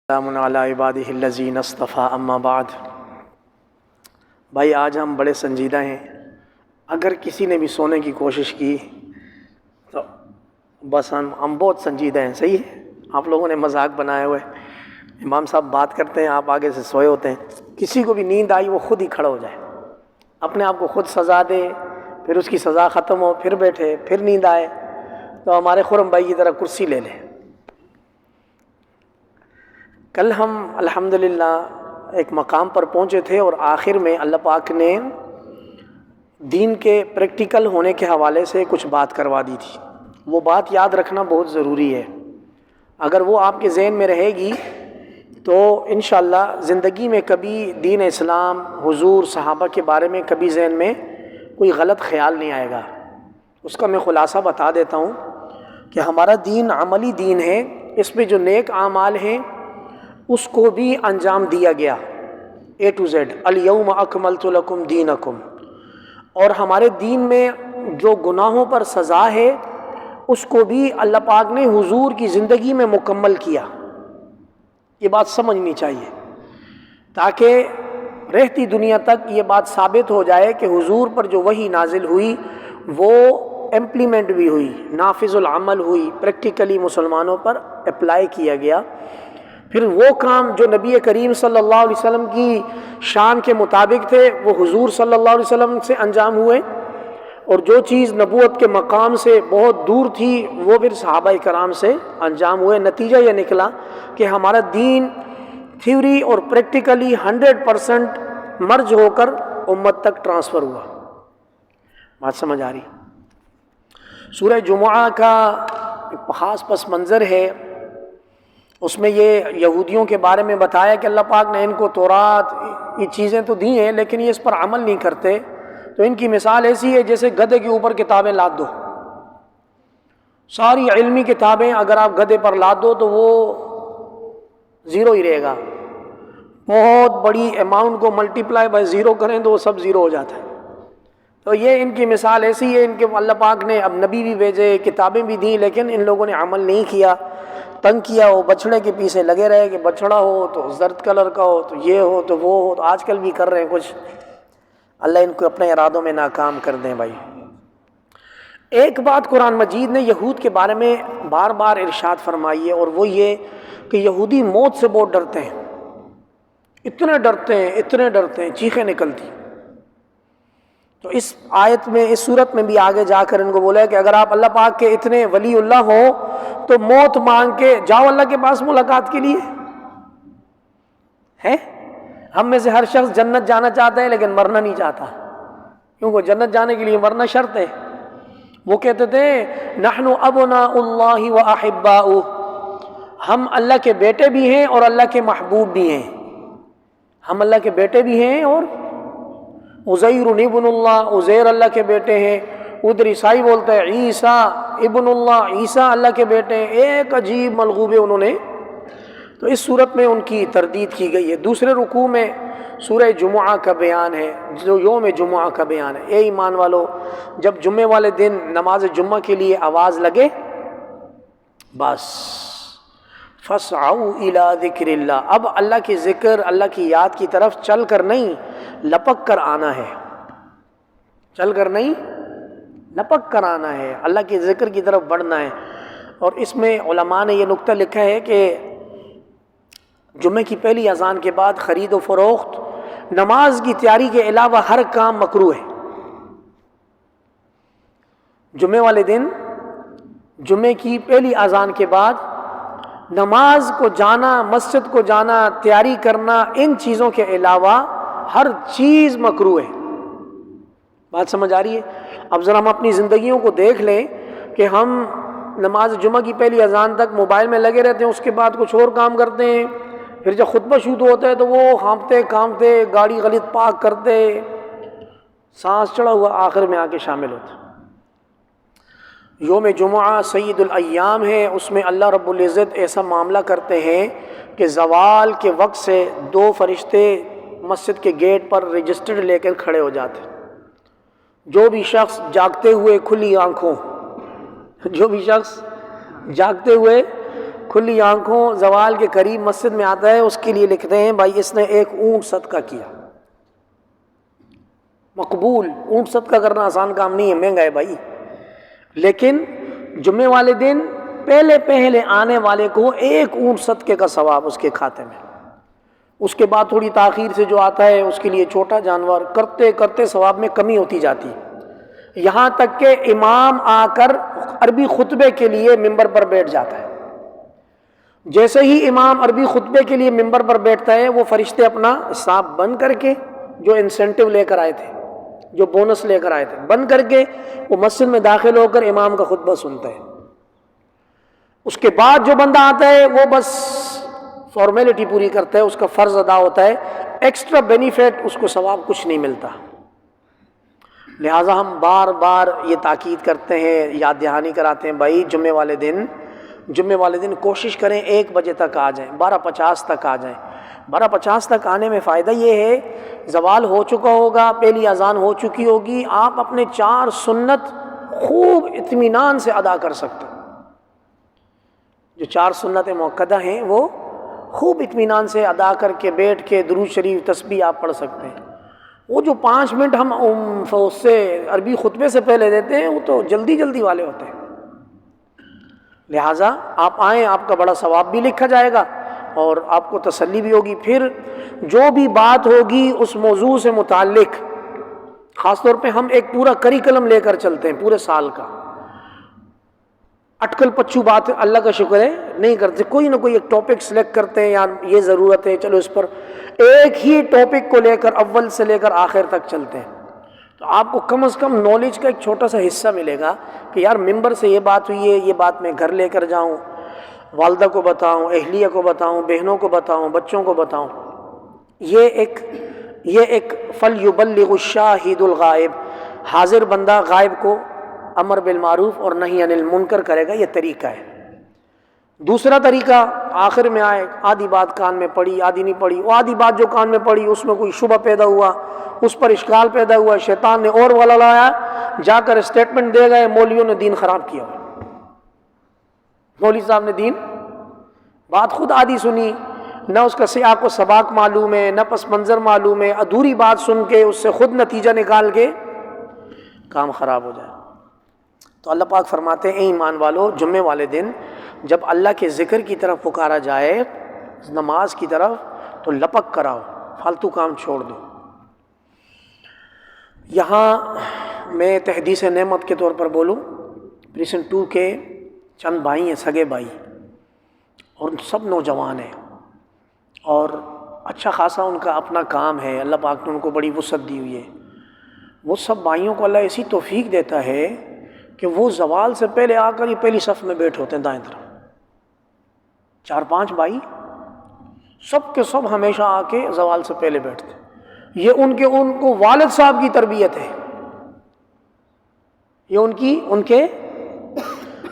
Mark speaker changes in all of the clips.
Speaker 1: السلام علی عبادہ الذین اصطفیٰ اما بعد۔ بھائی آج ہم بڑے سنجیدہ ہیں۔ اگر کسی نے بھی سونے کی کوشش کی تو بس ہم بہت سنجیدہ ہیں۔ صحیح ہے، آپ لوگوں نے مذاق بنائے ہوئے، امام صاحب بات کرتے ہیں، آپ آگے سے سوئے ہوتے ہیں۔ کسی کو بھی نیند آئی وہ خود ہی کھڑا ہو جائے، اپنے آپ کو خود سزا دے، پھر اس کی سزا ختم ہو، پھر بیٹھے، پھر نیند آئے تو ہمارے خرم بھائی کی طرح کرسی لے لیں۔ کل ہم الحمدللہ ایک مقام پر پہنچے تھے اور آخر میں اللہ پاک نے دین کے پریکٹیکل ہونے کے حوالے سے کچھ بات کروا دی تھی۔ وہ بات یاد رکھنا بہت ضروری ہے، اگر وہ آپ کے ذہن میں رہے گی تو انشاءاللہ زندگی میں کبھی دین اسلام، حضور، صحابہ کے بارے میں کبھی ذہن میں کوئی غلط خیال نہیں آئے گا۔ اس کا میں خلاصہ بتا دیتا ہوں کہ ہمارا دین عملی دین ہے، اس میں جو نیک اعمال ہیں اس کو بھی انجام دیا گیا A to Z، الیوم اکملت لکم دینکم۔ اور ہمارے دین میں جو گناہوں پر سزا ہے اس کو بھی اللہ پاک نے حضور کی زندگی میں مکمل کیا۔ یہ بات سمجھنی چاہیے تاکہ رہتی دنیا تک یہ بات ثابت ہو جائے کہ حضور پر جو وحی نازل ہوئی وہ امپلیمنٹ بھی ہوئی، نافذ العمل ہوئی، پریکٹیکلی مسلمانوں پر اپلائی کیا گیا۔ پھر وہ کام جو نبی کریم صلی اللہ علیہ وسلم کی شان کے مطابق تھے وہ حضور صلی اللہ علیہ وسلم سے انجام ہوئے، اور جو چیز نبوت کے مقام سے بہت دور تھی وہ پھر صحابہ کرام سے انجام ہوئے۔ نتیجہ یہ نکلا کہ ہمارا دین تھیوری اور پریکٹیکلی 100% مرج ہو کر امت تک ٹرانسفر ہوا۔ بات سمجھ آ رہی؟ سورہ جمعہ کا ایک خاص پس منظر ہے، اس میں یہ یہودیوں کے بارے میں بتایا کہ اللہ پاک نے ان کو تورات یہ چیزیں تو دی ہیں لیکن یہ اس پر عمل نہیں کرتے، تو ان کی مثال ایسی ہے جیسے گدھے کے اوپر کتابیں لاد دو۔ ساری علمی کتابیں اگر آپ گدھے پر لاد دو تو وہ زیرو ہی رہے گا، بہت بڑی اماؤنٹ کو ملٹیپلائی بائی زیرو کریں تو وہ سب زیرو ہو جاتا ہے۔ تو یہ ان کی مثال ایسی ہے، ان کے اللہ پاک نے اب نبی بھی بھیجے، کتابیں بھی دیں، لیکن ان لوگوں نے عمل نہیں کیا، تنگ کیا، وہ بچھڑے کے پیچھے لگے رہے کہ بچھڑا ہو تو زرد کلر کا ہو تو یہ ہو تو وہ ہو، تو آج کل بھی کر رہے ہیں کچھ۔ اللہ ان کو اپنے ارادوں میں ناکام کر دیں۔ بھائی ایک بات قرآن مجید نے یہود کے بارے میں بار بار ارشاد فرمائی ہے، اور وہ یہ کہ یہودی موت سے بہت ڈرتے ہیں، اتنے ڈرتے ہیں چیخیں نکلتی۔ تو اس آیت میں، اس صورت میں بھی آگے جا کر ان کو بولا کہ اگر آپ اللہ پاک کے اتنے ولی اللہ ہو تو موت مانگ کے جاؤ اللہ کے پاس ملاقات کے لیے۔ ہے ہم میں سے ہر شخص جنت جانا چاہتا ہے لیکن مرنا نہیں چاہتا، کیونکہ جنت جانے کے لیے مرنا شرط ہے۔ وہ کہتے تھے نحن ابناء اللہ و احباؤہ، ہم اللہ کے بیٹے بھی ہیں اور اللہ کے محبوب بھی ہیں، ہم اللہ کے بیٹے بھی ہیں، اور عزیر ابن اللہ، عزیر اللہ کے بیٹے ہیں۔ ادھر عیسائی بولتا ہے عیسیٰ ابن اللہ، عیسیٰ اللہ کے بیٹے ہیں۔ ایک عجیب ملغوبے انہوں نے، تو اس صورت میں ان کی تردید کی گئی ہے۔ دوسرے رکوع میں سورہ جمعہ کا بیان ہے، جو یوم جمعہ کا بیان ہے۔ اے ایمان والو، جب جمعے والے دن نماز جمعہ کے لیے آواز لگے بس فَاسْعَوْا إِلَىٰ ذِكْرِ اللَّهِ، اب اللہ کی ذکر، اللہ کی یاد کی طرف چل کر نہیں لپک کر آنا ہے، چل کر نہیں لپک کر آنا ہے، اللہ کی ذکر کی طرف بڑھنا ہے۔ اور اس میں علماء نے یہ نقطہ لکھا ہے کہ جمعے کی پہلی اذان کے بعد خرید و فروخت، نماز کی تیاری کے علاوہ ہر کام مکروہ ہے۔ جمعے والے دن جمعے کی پہلی اذان کے بعد نماز کو جانا، مسجد کو جانا، تیاری کرنا، ان چیزوں کے علاوہ ہر چیز مکروہ ہے۔ بات سمجھ آ رہی ہے؟ اب ذرا ہم اپنی زندگیوں کو دیکھ لیں کہ ہم نماز جمعہ کی پہلی اذان تک موبائل میں لگے رہتے ہیں، اس کے بعد کچھ اور کام کرتے ہیں، پھر جب خطبہ شروع ہوتا ہے تو وہ ہانپتے کامتے گاڑی غلط پاک کرتے، سانس چڑھا ہوا آخر میں آ کے شامل ہوتے۔ یوم جمعہ سید الایام ہے، اس میں اللہ رب العزت ایسا معاملہ کرتے ہیں کہ زوال کے وقت سے 2 فرشتے مسجد کے گیٹ پر رجسٹرڈ لے کر کھڑے ہو جاتے۔ جو بھی شخص جاگتے ہوئے کھلی آنکھوں، جو بھی شخص جاگتے ہوئے کھلی آنکھوں زوال کے قریب مسجد میں آتا ہے، اس کے لیے لکھتے ہیں بھائی اس نے ایک اونٹ صدقہ کیا، مقبول۔ اونٹ صدقہ کرنا آسان کام نہیں ہے، مہنگا ہے بھائی، لیکن جمعے والے دن پہلے آنے والے کو ایک اونٹ صدقے کا ثواب اس کے کھاتے میں، اس کے بعد تھوڑی تاخیر سے جو آتا ہے اس کے لیے چھوٹا جانور، کرتے کرتے ثواب میں کمی ہوتی جاتی ہے، یہاں تک کہ امام آ کر عربی خطبے کے لیے ممبر پر بیٹھ جاتا ہے۔ جیسے ہی امام عربی خطبے کے لیے ممبر پر بیٹھتا ہے، وہ فرشتے اپنا حساب بند کر کے، جو انسینٹیو لے کر آئے تھے، جو بونس لے کر آئے تھے، بند کر کے وہ مسجد میں داخل ہو کر امام کا خطبہ سنتا ہے۔ اس کے بعد جو بندہ آتا ہے وہ بس فارمیلٹی پوری کرتا ہے، اس کا فرض ادا ہوتا ہے، ایکسٹرا بینیفٹ اس کو ثواب کچھ نہیں ملتا۔ لہٰذا ہم بار بار یہ تاکید کرتے ہیں، یاد دہانی کراتے ہیں، بھائی جمعے والے دن کوشش کریں 1 بجے تک آ جائیں، 12:50 تک آ جائیں۔ 12:50 تک آنے میں فائدہ یہ ہے، زوال ہو چکا ہوگا، پہلی اذان ہو چکی ہوگی، آپ اپنے 4 سنت خوب اطمینان سے ادا کر سکتے ہیں۔ جو 4 سنت موقدہ ہیں وہ خوب اطمینان سے ادا کر کے بیٹھ کے درود شریف تسبیح آپ پڑھ سکتے ہیں۔ وہ جو 5 منٹ ہم اس سے عربی خطبے سے پہلے دیتے ہیں وہ تو جلدی والے ہوتے ہیں۔ لہٰذا آپ آئیں، آپ کا بڑا ثواب بھی لکھا جائے گا اور آپ کو تسلی بھی ہوگی۔ پھر جو بھی بات ہوگی اس موضوع سے متعلق، خاص طور پہ ہم ایک پورا کریکلم لے کر چلتے ہیں پورے سال کا، اٹکل پچو بات اللہ کا شکر ہے نہیں کرتے، کوئی نہ کوئی ایک ٹاپک سلیکٹ کرتے ہیں، یا یہ ضرورت ہے چلو اس پر ایک ہی ٹاپک کو لے کر اول سے لے کر آخر تک چلتے ہیں، تو آپ کو کم از کم نالج کا ایک چھوٹا سا حصہ ملے گا کہ یار ممبر سے یہ بات ہوئی ہے، یہ بات میں گھر لے کر جاؤں، والدہ کو بتاؤں، اہلیہ کو بتاؤں، بہنوں کو بتاؤں، بچوں کو بتاؤں۔ یہ ایک فَلْيُبَلِّغُ الشَّاهِدُ الْغَائِبُ، حاضر بندہ غائب کو امر بالمعروف اور نہی عن المنکر کرے گا، یہ طریقہ ہے۔ دوسرا طریقہ، آخر میں آئے، آدھی بات کان میں پڑی، آدھی نہیں پڑی، وہ آدھی بات جو کان میں پڑی اس میں کوئی شبہ پیدا ہوا، اس پر اشکال پیدا ہوا، شیطان نے اور والا لایا، جا کر اسٹیٹمنٹ دے گئے مولویوں نے دین خراب کیا، مولوی صاحب نے دین، بات خود آدھی سنی، نہ اس کا سیاق و سباق معلوم ہے، نہ پس منظر معلوم ہے، ادھوری بات سن کے اس سے خود نتیجہ نکال کے کام خراب ہو جائے۔ تو اللہ پاک فرماتے ہیں اے ایمان والو، جمعے والے دن جب اللہ کے ذکر کی طرف پکارا جائے، نماز کی طرف، تو لپک کراؤ، فالتو کام چھوڑ دو۔ یہاں میں تحدیث نعمت کے طور پر بولوں، پریسن 2 کے چند بھائی ہیں، سگے بھائی، اور سب نوجوان ہیں اور اچھا خاصا ان کا اپنا کام ہے، اللہ پاک نے ان کو بڑی وسعت دی ہوئی ہے۔ وہ سب بھائیوں کو اللہ ایسی توفیق دیتا ہے کہ وہ زوال سے پہلے آ کر ہی پہلی صف میں بیٹھ ہوتے ہیں دائیں طرف، 4-5 بھائی سب کے سب ہمیشہ آ کے زوال سے پہلے بیٹھتے ہیں۔ یہ ان کو والد صاحب کی تربیت ہے، یہ ان کے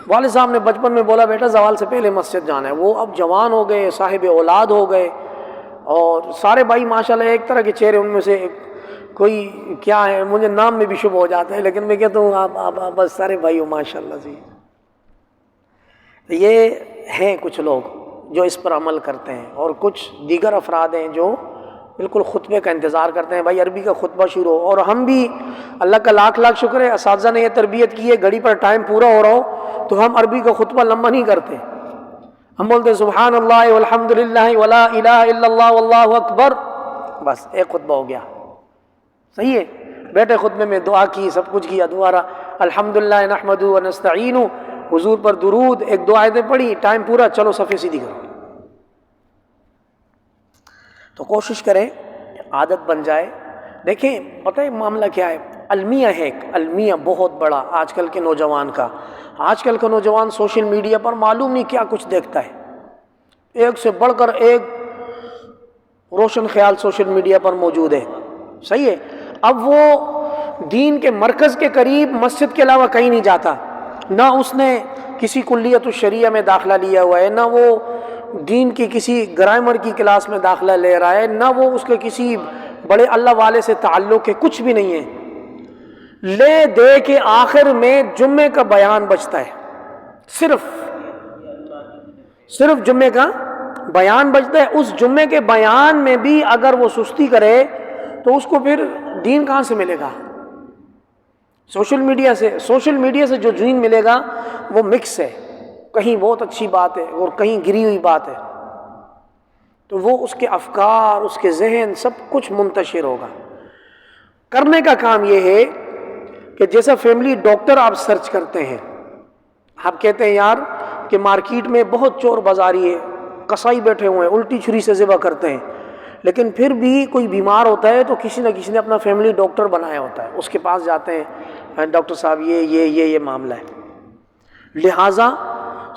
Speaker 1: والد صاحب نے بچپن میں بولا بیٹا زوال سے پہلے مسجد جانا ہے۔ وہ اب جوان ہو گئے، صاحب اولاد ہو گئے، اور سارے بھائی ماشاءاللہ ایک طرح کے چہرے، ان میں سے کوئی کیا ہے مجھے نام میں بھی شبہ ہو جاتا ہے، لیکن میں کہتا ہوں آپ بس سارے بھائی ہو ماشاءاللہ سے۔ یہ ہیں کچھ لوگ جو اس پر عمل کرتے ہیں، اور کچھ دیگر افراد ہیں جو بالکل خطبے کا انتظار کرتے ہیں، بھائی عربی کا خطبہ شروع ہو۔ اور ہم بھی اللہ کا لاکھ شکر ہے، اساتذہ نے یہ تربیت کی ہے، گھڑی پر ٹائم پورا ہو رہا ہو تو ہم عربی کا خطبہ لمبا نہیں کرتے، ہم بولتے ہیں سبحان اللہ والحمد للہ ولا الہ الا اللہ واللہ اکبر، بس ایک خطبہ ہو گیا، صحیح ہے۔ بیٹے خطبے میں دعا کی، سب کچھ کیا، دوبارہ الحمدللہ نحمدہ ونستعینہ، حضور پر درود، ایک دو آیتیں پڑھی، ٹائم پورا، چلو صفحے سیدھی کرو۔ تو کوشش کریں عادت بن جائے۔ دیکھیں پتہ ہے معاملہ کیا ہے، المیہ ہے ایک المیہ بہت بڑا آج کل کے نوجوان کا۔ آج کل کا نوجوان سوشل میڈیا پر معلوم نہیں کیا کچھ دیکھتا ہے، ایک سے بڑھ کر ایک روشن خیال سوشل میڈیا پر موجود ہے، صحیح ہے۔ اب وہ دین کے مرکز کے قریب مسجد کے علاوہ کہیں نہیں جاتا، نہ اس نے کسی کلیت الشریعہ میں داخلہ لیا ہوا ہے، نہ وہ دین کی کسی گرامر کی کلاس میں داخلہ لے رہا ہے، نہ وہ اس کے کسی بڑے اللہ والے سے تعلق ہے، کچھ بھی نہیں ہے۔ لے دے کے آخر میں جمعے کا بیان بچتا ہے، صرف صرف جمعے کا بیان بچتا ہے، اس جمعے کے بیان میں بھی اگر وہ سستی کرے تو اس کو پھر دین کہاں سے ملے گا؟ سوشل میڈیا سے جو دین ملے گا وہ مکس ہے، کہیں بہت اچھی بات ہے اور کہیں گری ہوئی بات ہے، تو وہ اس کے افکار، اس کے ذہن سب کچھ منتشر ہوگا۔ کرنے کا کام یہ ہے کہ جیسا فیملی ڈاکٹر آپ سرچ کرتے ہیں، آپ کہتے ہیں یار کہ مارکیٹ میں بہت چور بازاری ہے، کسائی بیٹھے ہوئے ہیں الٹی چھری سے ذبح کرتے ہیں، لیکن پھر بھی کوئی بیمار ہوتا ہے تو کسی نہ کسی نے اپنا فیملی ڈاکٹر بنایا ہوتا ہے، اس کے پاس جاتے ہیں، ڈاکٹر صاحب یہ معاملہ ہے۔ لہٰذا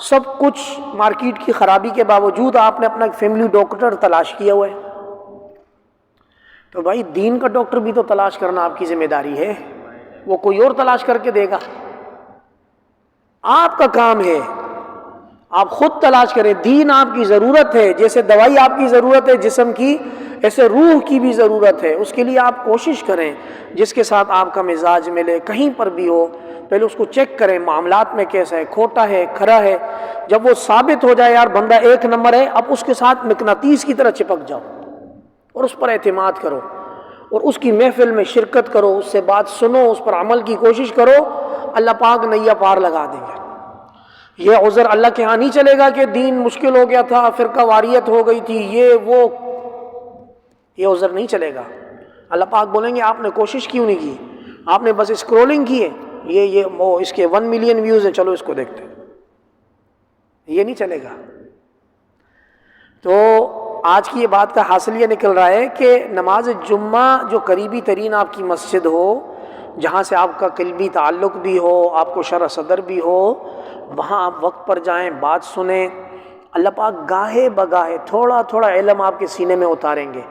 Speaker 1: سب کچھ مارکیٹ کی خرابی کے باوجود آپ نے اپنا فیملی ڈاکٹر تلاش کیا ہوا ہے، تو بھائی دین کا ڈاکٹر بھی تو تلاش کرنا آپ کی ذمہ داری ہے، وہ کوئی اور تلاش کر کے دے گا؟ آپ کا کام ہے آپ خود تلاش کریں۔ دین آپ کی ضرورت ہے، جیسے دوائی آپ کی ضرورت ہے جسم کی، ایسے روح کی بھی ضرورت ہے، اس کے لیے آپ کوشش کریں جس کے ساتھ آپ کا مزاج ملے، کہیں پر بھی ہو پہلے اس کو چیک کریں معاملات میں کیسا ہے، کھوٹا ہے کھرا ہے، جب وہ ثابت ہو جائے یار بندہ ایک نمبر ہے، اب اس کے ساتھ مقناطیس کی طرح چپک جاؤ اور اس پر اعتماد کرو اور اس کی محفل میں شرکت کرو، اس سے بات سنو، اس پر عمل کی کوشش کرو، اللہ پاک نیا پار لگا دیں گے۔ یہ عذر اللہ کے ہاں نہیں چلے گا کہ دین مشکل ہو گیا تھا، فرقہ واریت ہو گئی تھی، یہ عذر نہیں چلے گا۔ اللہ پاک بولیں گے آپ نے کوشش کیوں نہیں کی، آپ نے بس اسکرولنگ کی ہے، اس کے 1 ملین ویوز ہیں، چلو اس کو دیکھتے ہیں، یہ نہیں چلے گا۔ تو آج کی یہ بات کا حاصل یہ نکل رہا ہے کہ نماز جمعہ جو قریبی ترین آپ کی مسجد ہو، جہاں سے آپ کا قلبی تعلق بھی ہو، آپ کو شرح صدر بھی ہو، وہاں آپ وقت پر جائیں، بات سنیں۔ اللہ پاک گاہے بگاہے تھوڑا تھوڑا علم آپ کے سینے میں اتاریں گے۔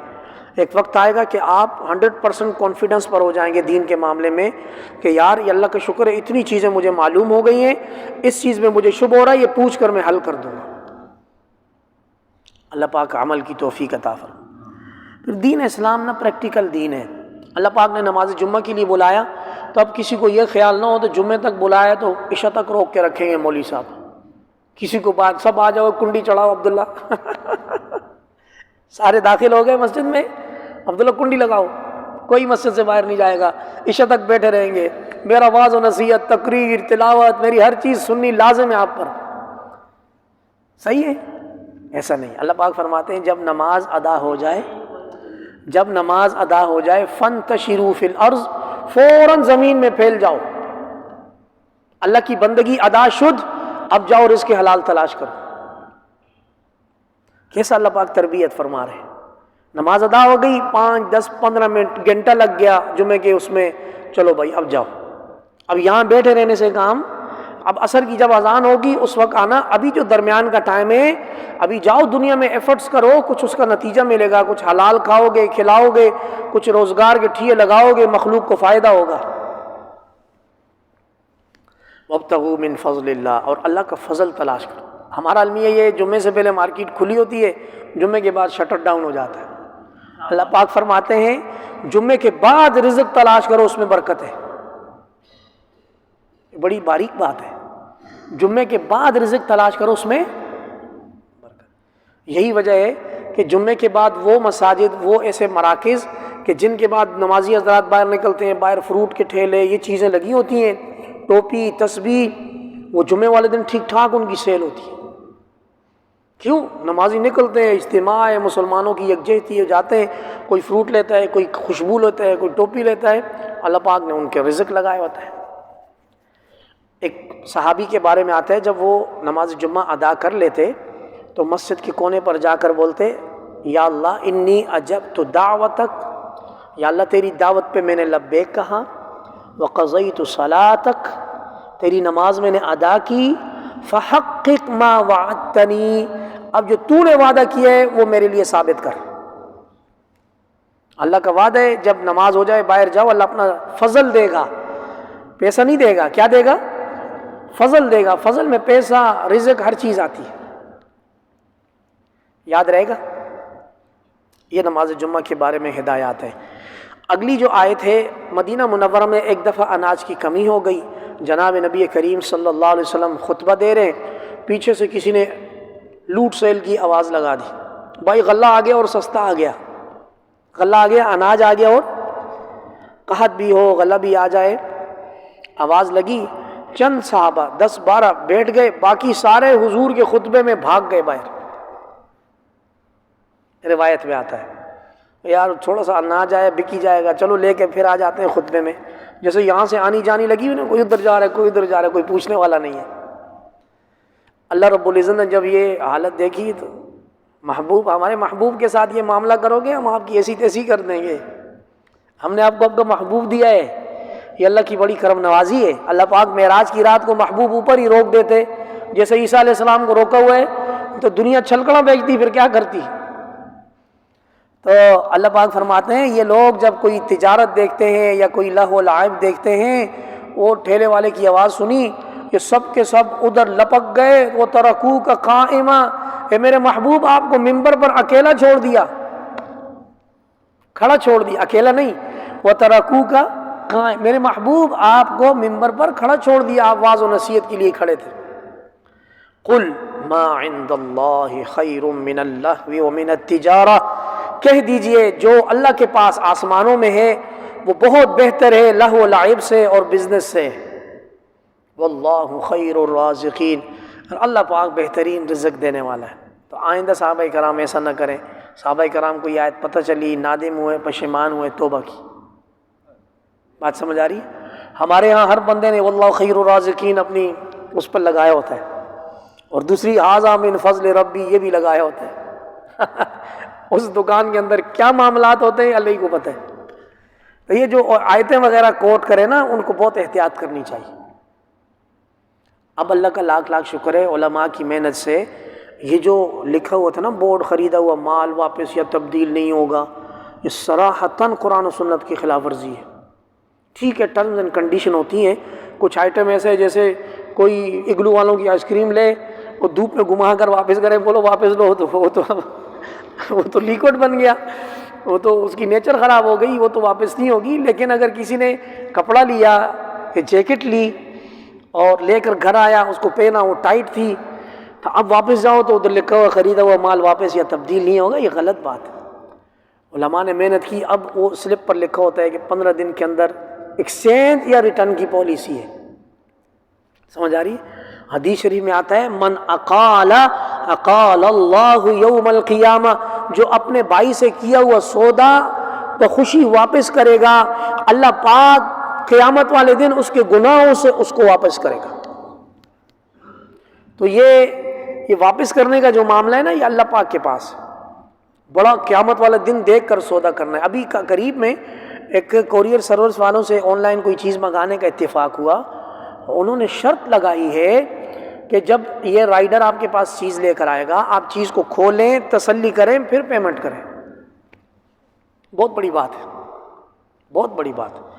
Speaker 1: ایک وقت آئے گا کہ آپ 100% کانفیڈنس پر ہو جائیں گے دین کے معاملے میں کہ یار یہ اللہ کا شکر ہے، اتنی چیزیں مجھے معلوم ہو گئی ہیں، اس چیز میں مجھے شبہ ہو رہا ہے، یہ پوچھ کر میں حل کر دوں گا۔ اللہ پاک عمل کی توفیق عطا فرمائے۔ پھر دین اسلام نا پریکٹیکل دین ہے۔ اللہ پاک نے نماز جمعہ کے لیے بلایا تو اب کسی کو یہ خیال نہ ہو تو جمعے تک بلایا تو عشاء تک روک کے رکھیں گے مولوی صاحب، کسی کو بات سب آ جاؤ، کنڈی چڑھاؤ عبداللہ سارے داخل ہو گئے مسجد میں، عبداللہ کنڈی لگاؤ، کوئی مسجد سے باہر نہیں جائے گا، عشاء تک بیٹھے رہیں گے، میرا واعظ و نصیحت، تقریر، تلاوت، میری ہر چیز سننی لازم ہے آپ پر۔ صحیح ہے؟ ایسا نہیں۔ اللہ پاک فرماتے ہیں جب نماز ادا ہو جائے فانتشروا فی الارض، فوراً زمین میں پھیل جاؤ، اللہ کی بندگی ادا شد، اب جاؤ رزق حلال تلاش کرو۔ کیسا اللہ پاک تربیت فرما رہے ہیں۔ نماز ادا ہو گئی، 5 10 15 منٹ گھنٹہ لگ گیا جمعے کے اس میں، چلو بھائی اب جاؤ، اب یہاں بیٹھے رہنے سے کام، اب عصر کی جب اذان ہوگی اس وقت آنا، ابھی جو درمیان کا ٹائم ہے ابھی جاؤ دنیا میں ایفرٹس کرو، کچھ اس کا نتیجہ ملے گا، کچھ حلال کھاؤ گے، کھلاؤ گے، کچھ روزگار کے ٹھیے لگاؤ گے، مخلوق کو فائدہ ہوگا۔ وابتغوا من فضل اللہ، اور اللہ کا فضل تلاش کرو۔ ہمارا المیہ یہ جمعے سے پہلے مارکیٹ کھلی ہوتی ہے، جمعے کے بعد شٹر ڈاؤن ہو جاتا ہے۔ اللہ پاک فرماتے ہیں جمعے کے بعد رزق تلاش کرو، اس میں برکت ہے۔ بڑی باریک بات ہے، جمعے کے بعد رزق تلاش کرو، اس میں برکت۔ یہی وجہ ہے کہ جمعے کے بعد وہ مساجد، وہ ایسے مراکز کہ جن کے بعد نمازی حضرات باہر نکلتے ہیں، باہر فروٹ کے ٹھیلے، یہ چیزیں لگی ہوتی ہیں، ٹوپی، تسبیح، وہ جمعے والے دن ٹھیک ٹھاک ان کی سیل ہوتی ہے۔ کیوں؟ نمازی نکلتے ہیں، اجتماع ہے، مسلمانوں کی یکجہتی ہو جاتے ہیں، کوئی فروٹ لیتا ہے، کوئی خوشبو لیتا ہے، کوئی ٹوپی لیتا ہے، اللہ پاک نے ان کے رزق لگایا ہوتا ہے۔ ایک صحابی کے بارے میں آتا ہے جب وہ نماز جمعہ ادا کر لیتے تو مسجد کے کونے پر جا کر بولتے یا اللہ انی اجبت دعوتک، یا اللہ تیری دعوت پہ میں نے لبیک کہا، وقضیت صلاتک، تیری نماز میں نے ادا کی، فحقق ما وعدتنی، اب جو تو نے وعدہ کیا ہے وہ میرے لیے ثابت کر۔ اللہ کا وعدہ ہے جب نماز ہو جائے باہر جاؤ، اللہ اپنا فضل دے گا، پیسہ نہیں دے گا، کیا دے گا؟ فضل دے گا۔ فضل میں پیسہ، رزق، ہر چیز آتی ہے، یاد رہے گا۔ یہ نماز جمعہ کے بارے میں ہدایات ہے۔ اگلی جو آیت ہے، مدینہ منورہ میں ایک دفعہ اناج کی کمی ہو گئی، جناب نبی کریم صلی اللہ علیہ وسلم خطبہ دے رہے ہیں، پیچھے سے کسی نے لوٹ سیل کی آواز لگا دی، بھائی غلہ آ گیا اور سستا آ گیا، غلہ آ گیا، اناج آ گیا، اور قحط بھی ہو غلہ بھی آ جائے۔ آواز لگی، چند صحابہ 10-12 بیٹھ گئے، باقی سارے حضور کے خطبے میں بھاگ گئے باہر۔ روایت میں آتا ہے یار تھوڑا سا اناج آیا بکی جائے گا، چلو لے کے پھر آ جاتے ہیں خطبے میں، جیسے یہاں سے آنی جانی لگی ہوئی نا، کوئی ادھر جا رہا ہے کوئی ادھر جا رہا ہے، کوئی پوچھنے والا نہیں ہے۔ اللہ رب العزت نے جب یہ حالت دیکھی تو محبوب، ہمارے محبوب کے ساتھ یہ معاملہ کرو گے ہم آپ کی ایسی تیسی کر دیں گے، ہم نے آپ کو محبوب دیا ہے، یہ اللہ کی بڑی کرم نوازی ہے۔ اللہ پاک معراج کی رات کو محبوب اوپر ہی روک دیتے، جیسے عیسیٰ علیہ السلام کو روکا ہوا ہے تو دنیا چھلکڑا بیچتی پھر کیا کرتی۔ تو اللہ پاک فرماتے ہیں یہ لوگ جب کوئی تجارت دیکھتے ہیں یا کوئی لہو و لعب دیکھتے ہیں، وہ ٹھیلے والے کی آواز سنی، یہ سب کے سب ادھر لپک گئے، وہ ترکوک قائما، اے میرے محبوب آپ کو منبر پر اکیلا چھوڑ دیا، کھڑا چھوڑ دیا، اکیلا نہیں، وہ ترکوک قائما، میرے محبوب آپ کو منبر پر کھڑا چھوڑ دیا، آپ واعظ و نصیحت کے لیے کھڑے تھے۔ قل ما عند اللہ خیر من اللہو ومن التجارہ، کہہ دیجئے جو اللہ کے پاس آسمانوں میں ہے وہ بہت بہتر ہے لہو و لعب سے اور بزنس سے، واللہ خیر الرازقین، اور اللہ پاک بہترین رزق دینے والا ہے۔ تو آئندہ صحابہ کرام ایسا نہ کریں، صحابہ کرام کو یہ آیت پتہ چلی، نادم ہوئے، پشیمان ہوئے، توبہ کی۔ بات سمجھ آ رہی ہے؟ ہمارے ہاں ہر بندے نے واللہ خیر الرازقین اپنی اس پر لگایا ہوتا ہے، اور دوسری ھذا من فضل ربی یہ بھی لگایا ہوتا ہے۔ اس دکان کے اندر کیا معاملات ہوتے ہیں اللہ ہی کو پتہ ہے۔ تو یہ جو آیتیں وغیرہ کوٹ کرے نا ان کو بہت احتیاط کرنی چاہیے۔ اب اللہ کا لاکھ لاکھ شکر ہے علماء کی محنت سے یہ جو لکھا ہوا تھا نا بورڈ، خریدا ہوا مال واپس یا تبدیل نہیں ہوگا، یہ صراحتاً قرآن و سنت کی خلاف ورزی ہے۔ ٹھیک ہے ٹرمز اینڈ کنڈیشن ہوتی ہیں، کچھ آئٹم ایسے جیسے کوئی اگلو والوں کی آئس کریم لے اور دھوپ میں گھما کر واپس کرے، بولو واپس لو، تو وہ تو لیکوڈ بن گیا، وہ تو اس کی نیچر خراب ہو گئی، وہ تو واپس نہیں ہوگی۔ لیکن اگر کسی نے کپڑا لیا یا جیکٹ لی اور لے کر گھر آیا، اس کو پہنا، وہ ٹائٹ تھی، تو اب واپس جاؤ تو ادھر لکھا ہوا خریدا ہوا مال واپس یا تبدیل نہیں ہوگا، یہ غلط بات ہے۔ علماء نے محنت کی، اب وہ سلپ پر لکھا ہوتا ہے کہ 15 دن کے اندر ایکسچینج یا ریٹرن کی پالیسی ہے۔ سمجھ آ رہی ہے؟ حدیث شریف میں آتا ہے من اقال اقال اللہ یوم القیامہ، جو اپنے بھائی سے کیا ہوا سودا بخوشی واپس کرے گا، اللہ پاک قیامت والے دن اس کے گناہوں سے اس کو واپس کرے گا۔ تو یہ واپس کرنے کا جو معاملہ ہے نا، یہ اللہ پاک کے پاس بڑا قیامت والا دن دیکھ کر سودا کرنا ہے۔ ابھی قریب میں ایک کوریئر سروس والوں سے آن لائن کوئی چیز منگانے کا اتفاق ہوا، انہوں نے شرط لگائی ہے کہ جب یہ رائڈر آپ کے پاس چیز لے کر آئے گا، آپ چیز کو کھولیں، تسلی کریں، پھر پیمنٹ کریں۔ بہت بڑی بات ہے، بہت بڑی بات ہے۔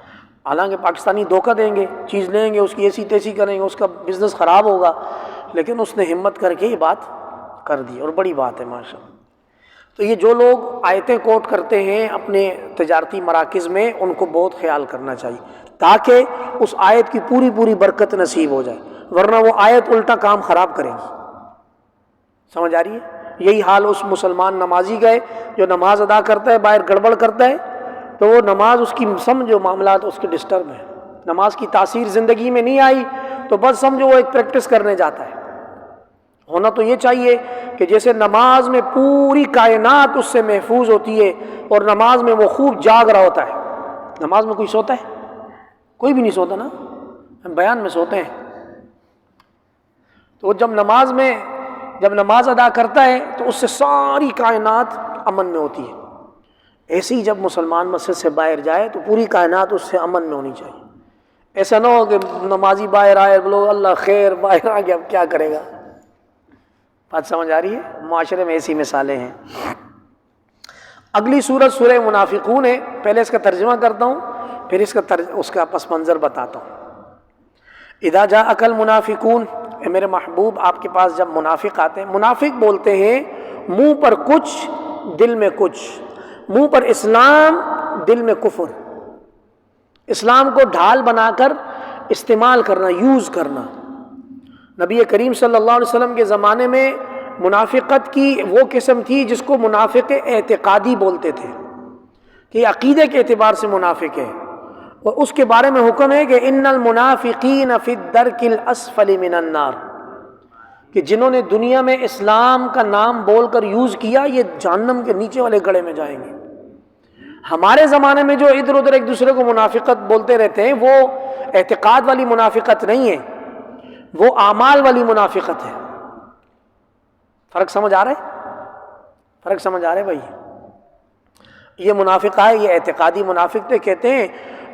Speaker 1: حالانکہ پاکستانی دھوکہ دیں گے، چیز لیں گے، اس کی ایسی تیسی کریں گے، اس کا بزنس خراب ہوگا، لیکن اس نے ہمت کر کے یہ بات کر دی، اور بڑی بات ہے ماشاءاللہ۔ تو یہ جو لوگ آیتیں کوٹ کرتے ہیں اپنے تجارتی مراکز میں، ان کو بہت خیال کرنا چاہیے تاکہ اس آیت کی پوری پوری برکت نصیب ہو جائے، ورنہ وہ آیت الٹا کام خراب کرے گی۔ سمجھ آ رہی ہے؟ یہی حال اس مسلمان نمازی کا ہے جو نماز ادا کرتا ہے باہر گڑبڑ کرتا ہے، تو وہ نماز اس کی سمجھو معاملات اس کے ڈسٹرب ہیں، نماز کی تاثیر زندگی میں نہیں آئی تو بس سمجھو وہ ایک پریکٹس کرنے جاتا ہے۔ ہونا تو یہ چاہیے کہ جیسے نماز میں پوری کائنات اس سے محفوظ ہوتی ہے اور نماز میں وہ خوب جاگ رہا ہوتا ہے۔ نماز میں کوئی سوتا ہے؟ کوئی بھی نہیں سوتا نا، ہم بیان میں سوتے ہیں۔ تو جب نماز ادا کرتا ہے تو اس سے ساری کائنات امن میں ہوتی ہے۔ ایسے ہی جب مسلمان مسجد سے باہر جائے تو پوری کائنات اس سے امن میں ہونی چاہیے۔ ایسا نہ ہو کہ نمازی باہر آئے بولو اللہ خیر، باہر آ گیا اب کیا کرے گا۔ بات سمجھ آ رہی ہے؟ معاشرے میں ایسی مثالیں ہیں۔ اگلی سورت سورہ منافقون ہے، پہلے اس کا ترجمہ کرتا ہوں، پھر اس کا پس منظر بتاتا ہوں۔ اذا جاءک المنافقون، اے میرے محبوب آپ کے پاس جب منافق آتے ہیں، منافق بولتے ہیں منہ پر کچھ دل میں کچھ، منہ پر اسلام دل میں کفر، اسلام کو ڈھال بنا کر استعمال کرنا، یوز کرنا۔ نبی کریم صلی اللہ علیہ وسلم کے زمانے میں منافقت کی وہ قسم تھی جس کو منافق اعتقادی بولتے تھے کہ یہ عقیدے کے اعتبار سے منافق ہے، اور اس کے بارے میں حکم ہے کہ ان المنافقین فی الدرک الاسفل من النار، کہ جنہوں نے دنیا میں اسلام کا نام بول کر یوز کیا یہ جہنم کے نیچے والے گڑھے میں جائیں گے۔ ہمارے زمانے میں جو ادھر ادھر ایک دوسرے کو منافقت بولتے رہتے ہیں وہ اعتقاد والی منافقت نہیں ہے، وہ اعمال والی منافقت ہے۔ فرق سمجھ آ رہا ہے؟ فرق سمجھ آ رہا ہے بھائی؟ یہ منافق ہے، یہ اعتقادی منافق تھے، کہتے ہیں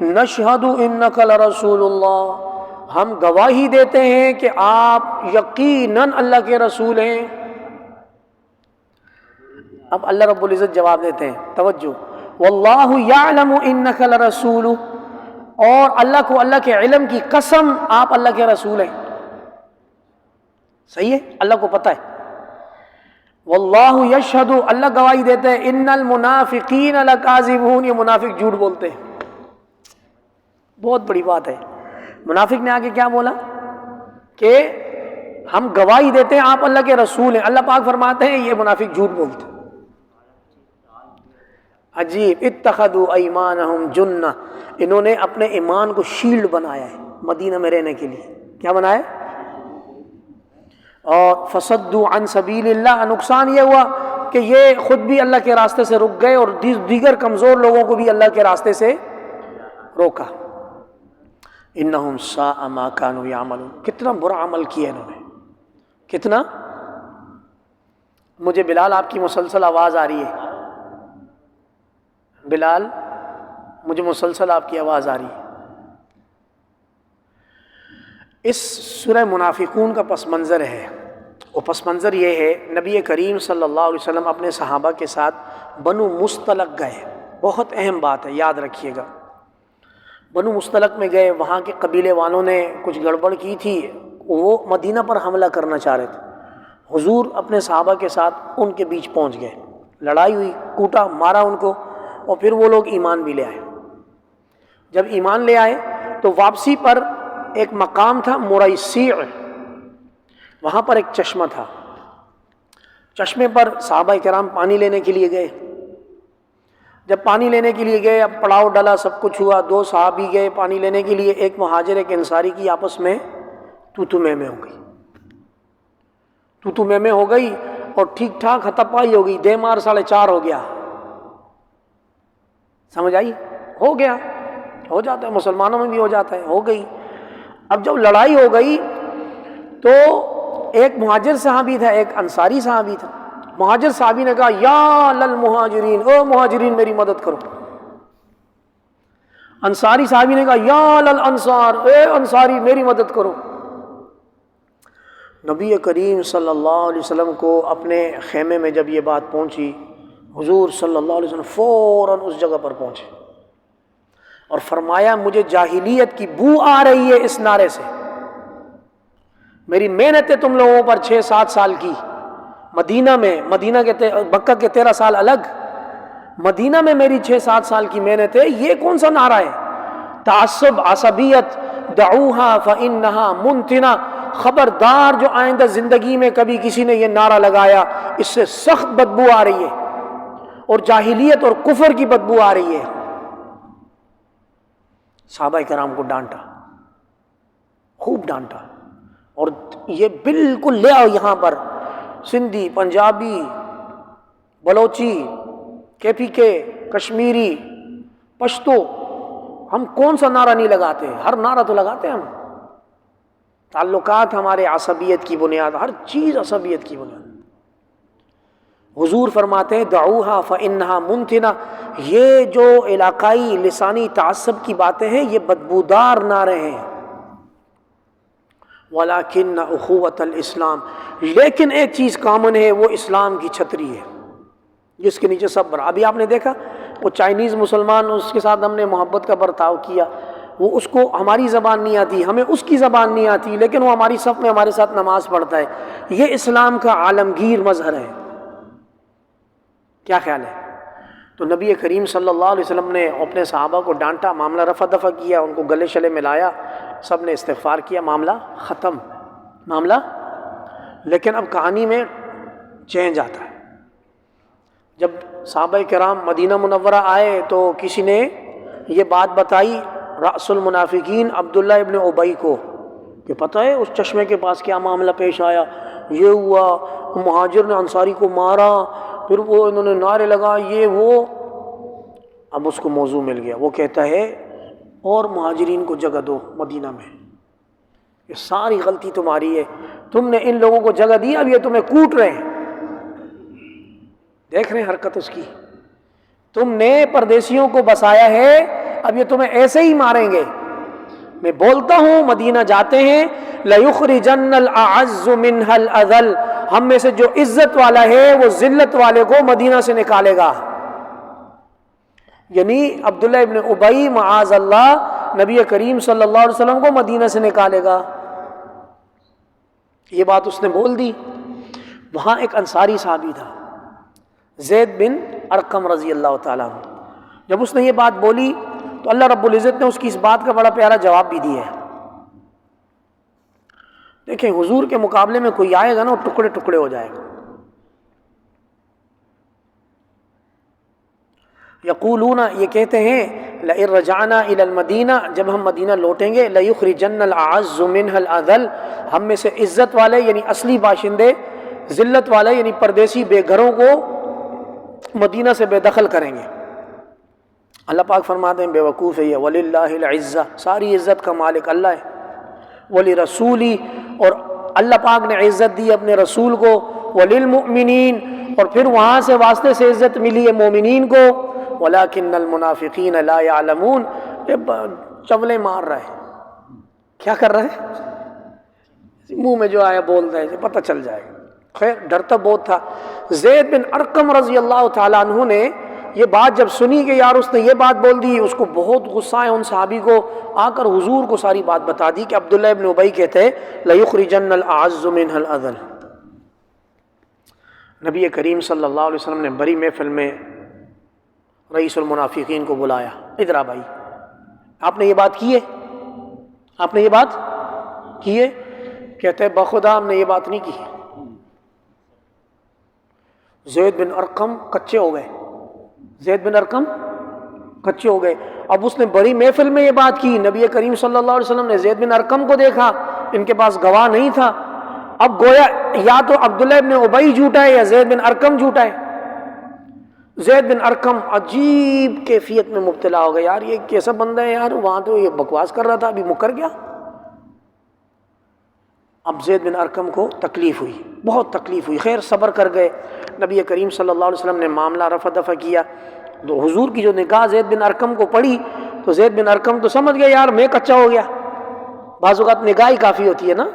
Speaker 1: نشہد انک لرسول اللہ، ہم گواہی دیتے ہیں کہ آپ یقیناً اللہ کے رسول ہیں۔ اب اللہ رب العزت جواب دیتے ہیں، توجہ، واللہ یعلم انک لرسول، اور اللہ کو اللہ کے علم کی قسم آپ اللہ کے رسول ہیں۔ صحیح ہے، اللہ کو پتہ ہے۔ واللہ یشہد، اللہ گواہی دیتے ہیں، ان المنافقین لکاذبون، یہ منافق جھوٹ بولتے ہیں۔ بہت بڑی بات ہے۔ منافق نے آگے کیا بولا کہ ہم گواہی دیتے ہیں آپ اللہ کے رسول ہیں، اللہ پاک فرماتے ہیں یہ منافق جھوٹ بولتے ہیں۔ عجیب، اتخذوا ایمانہم جنہ، انہوں نے اپنے ایمان کو شیلڈ بنایا ہے مدینہ میں رہنے کے لیے۔ کیا بنایا ہے؟ اور فصدوا عن سبیل اللہ، نقصان یہ ہوا کہ یہ خود بھی اللہ کے راستے سے رک گئے اور دیگر کمزور لوگوں کو بھی اللہ کے راستے سے روکا۔ انہم ساء ما کانوا یعملون، کتنا برا عمل کیا انہوں نے، کتنا۔ مجھے بلال آپ کی مسلسل آواز آ رہی ہے، بلال مجھے مسلسل آپ کی آواز آ رہی ہے۔ اس سورہ منافقون کا پس منظر ہے، وہ پس منظر یہ ہے، نبی کریم صلی اللہ علیہ وسلم اپنے صحابہ کے ساتھ بنو مستلق گئے۔ بہت اہم بات ہے، یاد رکھیے گا۔ بنو مستلق میں گئے، وہاں کے قبیلے والوں نے کچھ گڑبڑ کی تھی، وہ مدینہ پر حملہ کرنا چاہ رہے تھے۔ حضور اپنے صحابہ کے ساتھ ان کے بیچ پہنچ گئے، لڑائی ہوئی، کوٹا مارا ان کو، اور پھر وہ لوگ ایمان بھی لے آئے۔ جب ایمان لے آئے تو واپسی پر ایک مقام تھا مریسیع، وہاں پر ایک چشمہ تھا، چشمے پر صحابہ کرام پانی لینے کے لیے گئے۔ جب پانی لینے کے لیے گئے، اب پڑاؤ ڈلا، سب کچھ ہوا، دو صحابی گئے پانی لینے کے لیے، ایک مہاجر ایک انصاری کی آپس میں تو میں ہو گئی، تو میں ہو گئی، اور ٹھیک ٹھاک ہتھاپائی ہو گئی، دے مار 4:30 ہو گیا۔ سمجھ آئی؟ ہو گیا، ہو جاتا ہے، مسلمانوں میں بھی ہو جاتا ہے، ہو گئی۔ اب جب لڑائی ہو گئی تو ایک مہاجر صحابی تھا، ایک انصاری صحابی تھا۔ مہاجر صحابی نے کہا یا للمہاجرین، او مہاجرین میری مدد کرو۔ انصاری صحابی نے کہا یا للانصار، اے انصاری میری مدد کرو۔ نبی کریم صلی اللہ علیہ وسلم کو اپنے خیمے میں جب یہ بات پہنچی، حضور صلی اللہ علیہ وسلم فوراً اس جگہ پر پہنچے اور فرمایا مجھے جاہلیت کی بو آ رہی ہے اس نعرے سے، میری محنتیں تم لوگوں پر 6-7 سال کی مدینہ میں، مکہ کے 13 سال الگ، مدینہ میں میری 6-7 سال کی محنت ہے، یہ کون سا نعرہ ہے؟ تعصب، عصبیت، دعوہا فإنہا منتنہ، خبردار جو آئندہ زندگی میں کبھی کسی نے یہ نعرہ لگایا اس سے سخت بدبو آ رہی ہے، اور جاہلیت اور کفر کی بدبو آ رہی ہے۔ صحابہ کرام کو ڈانٹا، خوب ڈانٹا، اور یہ بالکل لے آؤ یہاں پر، سندھی، پنجابی، بلوچی، KPK، کشمیری، پشتو، ہم کون سا نعرہ نہیں لگاتے؟ ہر نعرہ تو لگاتے ہیں ہم۔ تعلقات ہمارے عصبیت کی بنیاد، ہر چیز عصبیت کی بنیاد۔ حضور فرماتے ہیں دعوہا فإنہا منتنہ، یہ جو علاقائی لسانی تعصب کی باتیں ہیں یہ بدبودار نعرے ہیں۔ وَلَكِنَّ أُخُوَّةَ الْإِسْلام، لیکن ایک چیز کامن ہے، وہ اسلام کی چھتری ہے جس کے نیچے سب برا۔ ابھی آپ نے دیکھا وہ چائنیز مسلمان، اس کے ساتھ ہم نے محبت کا برتاؤ کیا، وہ اس کو ہماری زبان نہیں آتی، ہمیں اس کی زبان نہیں آتی، لیکن وہ ہماری صف میں ہمارے ساتھ نماز پڑھتا ہے۔ یہ اسلام کا عالمگیر مظہر ہے۔ کیا خیال ہے؟ تو نبی کریم صلی اللہ علیہ وسلم نے اپنے صحابہ کو ڈانٹا، معاملہ رفع دفع کیا، ان کو گلے شلے ملایا، سب نے استغفار کیا، معاملہ ختم، معاملہ۔ لیکن اب کہانی میں چینج آتا ہے۔ جب صحابہ کرام مدینہ منورہ آئے تو کسی نے یہ بات بتائی رأس المنافقین عبداللہ ابن ابی کو کہ پتہ ہے اس چشمے کے پاس کیا معاملہ پیش آیا، یہ ہوا، مہاجر نے انصاری کو مارا، پھر وہ انہوں نے نعرے لگا، یہ وہ۔ اب اس کو موضوع مل گیا، وہ کہتا ہے اور مہاجرین کو جگہ دو مدینہ میں، یہ ساری غلطی تمہاری ہے، تم نے ان لوگوں کو جگہ دی، اب یہ تمہیں کوٹ رہے ہیں۔ دیکھ رہے ہیں حرکت اس کی، تم نے پردیسیوں کو بسایا ہے، اب یہ تمہیں ایسے ہی ماریں گے۔ میں بولتا ہوں مدینہ جاتے ہیں لَيُخْرِجَنَّ الْأَعَزُّ مِنْهَا الْأَذَلَّ، ہم میں سے جو عزت والا ہے وہ ذلت والے کو مدینہ سے نکالے گا۔ یعنی عبداللہ ابن ابی معاذ اللہ نبی کریم صلی اللہ علیہ وسلم کو مدینہ سے نکالے گا۔ یہ بات اس نے بول دی۔ وہاں ایک انصاری صحابی تھا زید بن ارقم رضی اللہ تعالیٰ عنہ، جب اس نے یہ بات بولی تو اللہ رب العزت نے اس کی اس بات کا بڑا پیارا جواب بھی دیا ہے۔ دیکھیں حضور کے مقابلے میں کوئی آئے گا نا وہ ٹکڑے ٹکڑے ہو جائے گا۔ یقولون، یہ کہتے ہیں لئن رجعنا الی المدینہ، جب ہم مدینہ لوٹیں گے، لیخرجن الاعز منها الاذل، ہم میں سے عزت والے یعنی اصلی باشندے، ذلت والے یعنی پردیسی بے گھروں کو مدینہ سے بے دخل کریں گے۔ اللہ پاک فرماتے ہیں بے وقوف ہے یہ، وللہ العزہ، ساری عزت کا مالک اللہ ہے، ولرسولی، اور اللہ پاک نے عزت دی اپنے رسول کو، وللمؤمنین، اور پھر وہاں سے واسطے سے عزت ملی ہے مومنین کو، ولکن المنافقین لا یعلمون، یہ چولے مار رہا ہے، کیا کر رہا ہے، منہ میں جو آیا بول رہے ہیں، پتہ چل جائے گا۔ خیر ڈرتا بہت تھا۔ زید بن ارقم رضی اللہ تعالیٰ عنہ نے یہ بات جب سنی کہ یار اس نے یہ بات بول دی، اس کو بہت غصہ ہے ان صحابی کو، آ کر حضور کو ساری بات بتا دی کہ عبداللہ ابن ابی کہتے ہیں لَيُخْرِجَنَّ الْأَعَزُّ مِنْهَا الْأَذَلَّ۔ نبی کریم صلی اللہ علیہ وسلم نے بڑی محفل میں رئیس المنافقین کو بلایا، ادھر آ بھائی، آپ نے یہ بات کی ہے، آپ نے یہ بات کی ہے؟ کہتے ہیں بخدا ہم نے یہ بات نہیں کی ہے۔ زید بن ارقم کچے ہو گئے، زید بن ارقم کچے ہو گئے۔ اب اس نے بڑی محفل میں یہ بات کی، نبی کریم صلی اللہ علیہ وسلم نے زید بن ارقم کو دیکھا، ان کے پاس گواہ نہیں تھا، اب گویا یا تو عبداللہ ابن ابی جھوٹا ہے یا زید بن ارقم جھوٹا ہے۔ زید بن ارقم عجیب کیفیت میں مبتلا ہو گیا، یار یہ کیسا بندہ ہے یار، وہاں تو یہ بکواس کر رہا تھا ابھی مکر گیا۔ اب زید بن ارقم کو تکلیف ہوئی، بہت تکلیف ہوئی، خیر صبر کر گئے۔ نبی کریم صلی اللہ علیہ وسلم نے معاملہ رفع دفع کیا، تو حضور کی جو نگاہ زید بن ارقم کو پڑی تو زید بن ارقم تو سمجھ گیا یار میں کچا ہو گیا، بعض اوقات نگاہ ہی کافی ہوتی ہے نا۔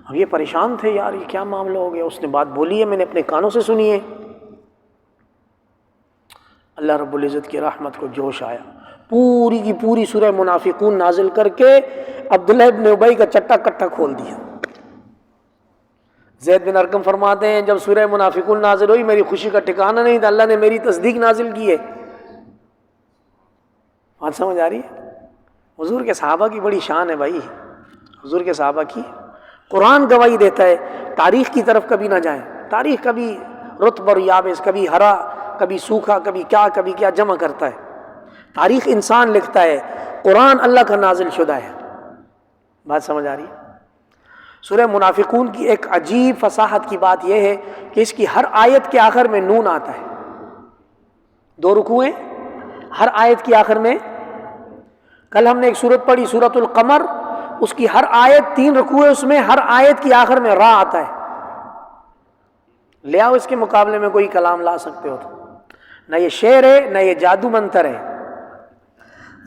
Speaker 1: اب یہ پریشان تھے، یار یہ کیا معاملہ ہو گیا، اس نے بات بولی ہے میں نے اپنے کانوں سے سنی ہے۔ اللہ رب العزت کی رحمت کو جوش آیا، پوری کی پوری سورہ منافقون نازل کر کے عبداللہ ابن ابی کا چٹا کٹا کھول دیا۔ زید بن ارقم فرماتے ہیں جب سورہ منافقون نازل ہوئی میری خوشی کا ٹھکانہ نہیں تھا، اللہ نے میری تصدیق نازل کی ہے۔ بات سمجھ آ رہی ہے؟ حضور کے صحابہ کی بڑی شان ہے بھائی، حضور کے صحابہ کی قرآن گواہی دیتا ہے، تاریخ کی طرف کبھی نہ جائیں، تاریخ کبھی رطب اور یابس، کبھی ہرا کبھی سوکھا، کبھی کیا جمع کرتا ہے، تاریخ انسان لکھتا ہے، قرآن اللہ کا نازل شدہ ہے۔ بات سمجھ آ رہی ہے؟ سورہ منافقون کی ایک عجیب فصاحت کی بات یہ ہے کہ اس کی ہر آیت کے آخر میں نون آتا ہے، 2 رکوعیں ہر آیت کی آخر میں۔ کل ہم نے ایک سورت پڑھی سورۃ القمر، اس کی ہر آیت 3 رکوعیں، اس میں ہر آیت کی آخر میں را آتا ہے۔ لے آؤ اس کے مقابلے میں کوئی کلام لا سکتے ہو تو، نہ یہ شعر ہے نہ یہ جادو منتر ہے۔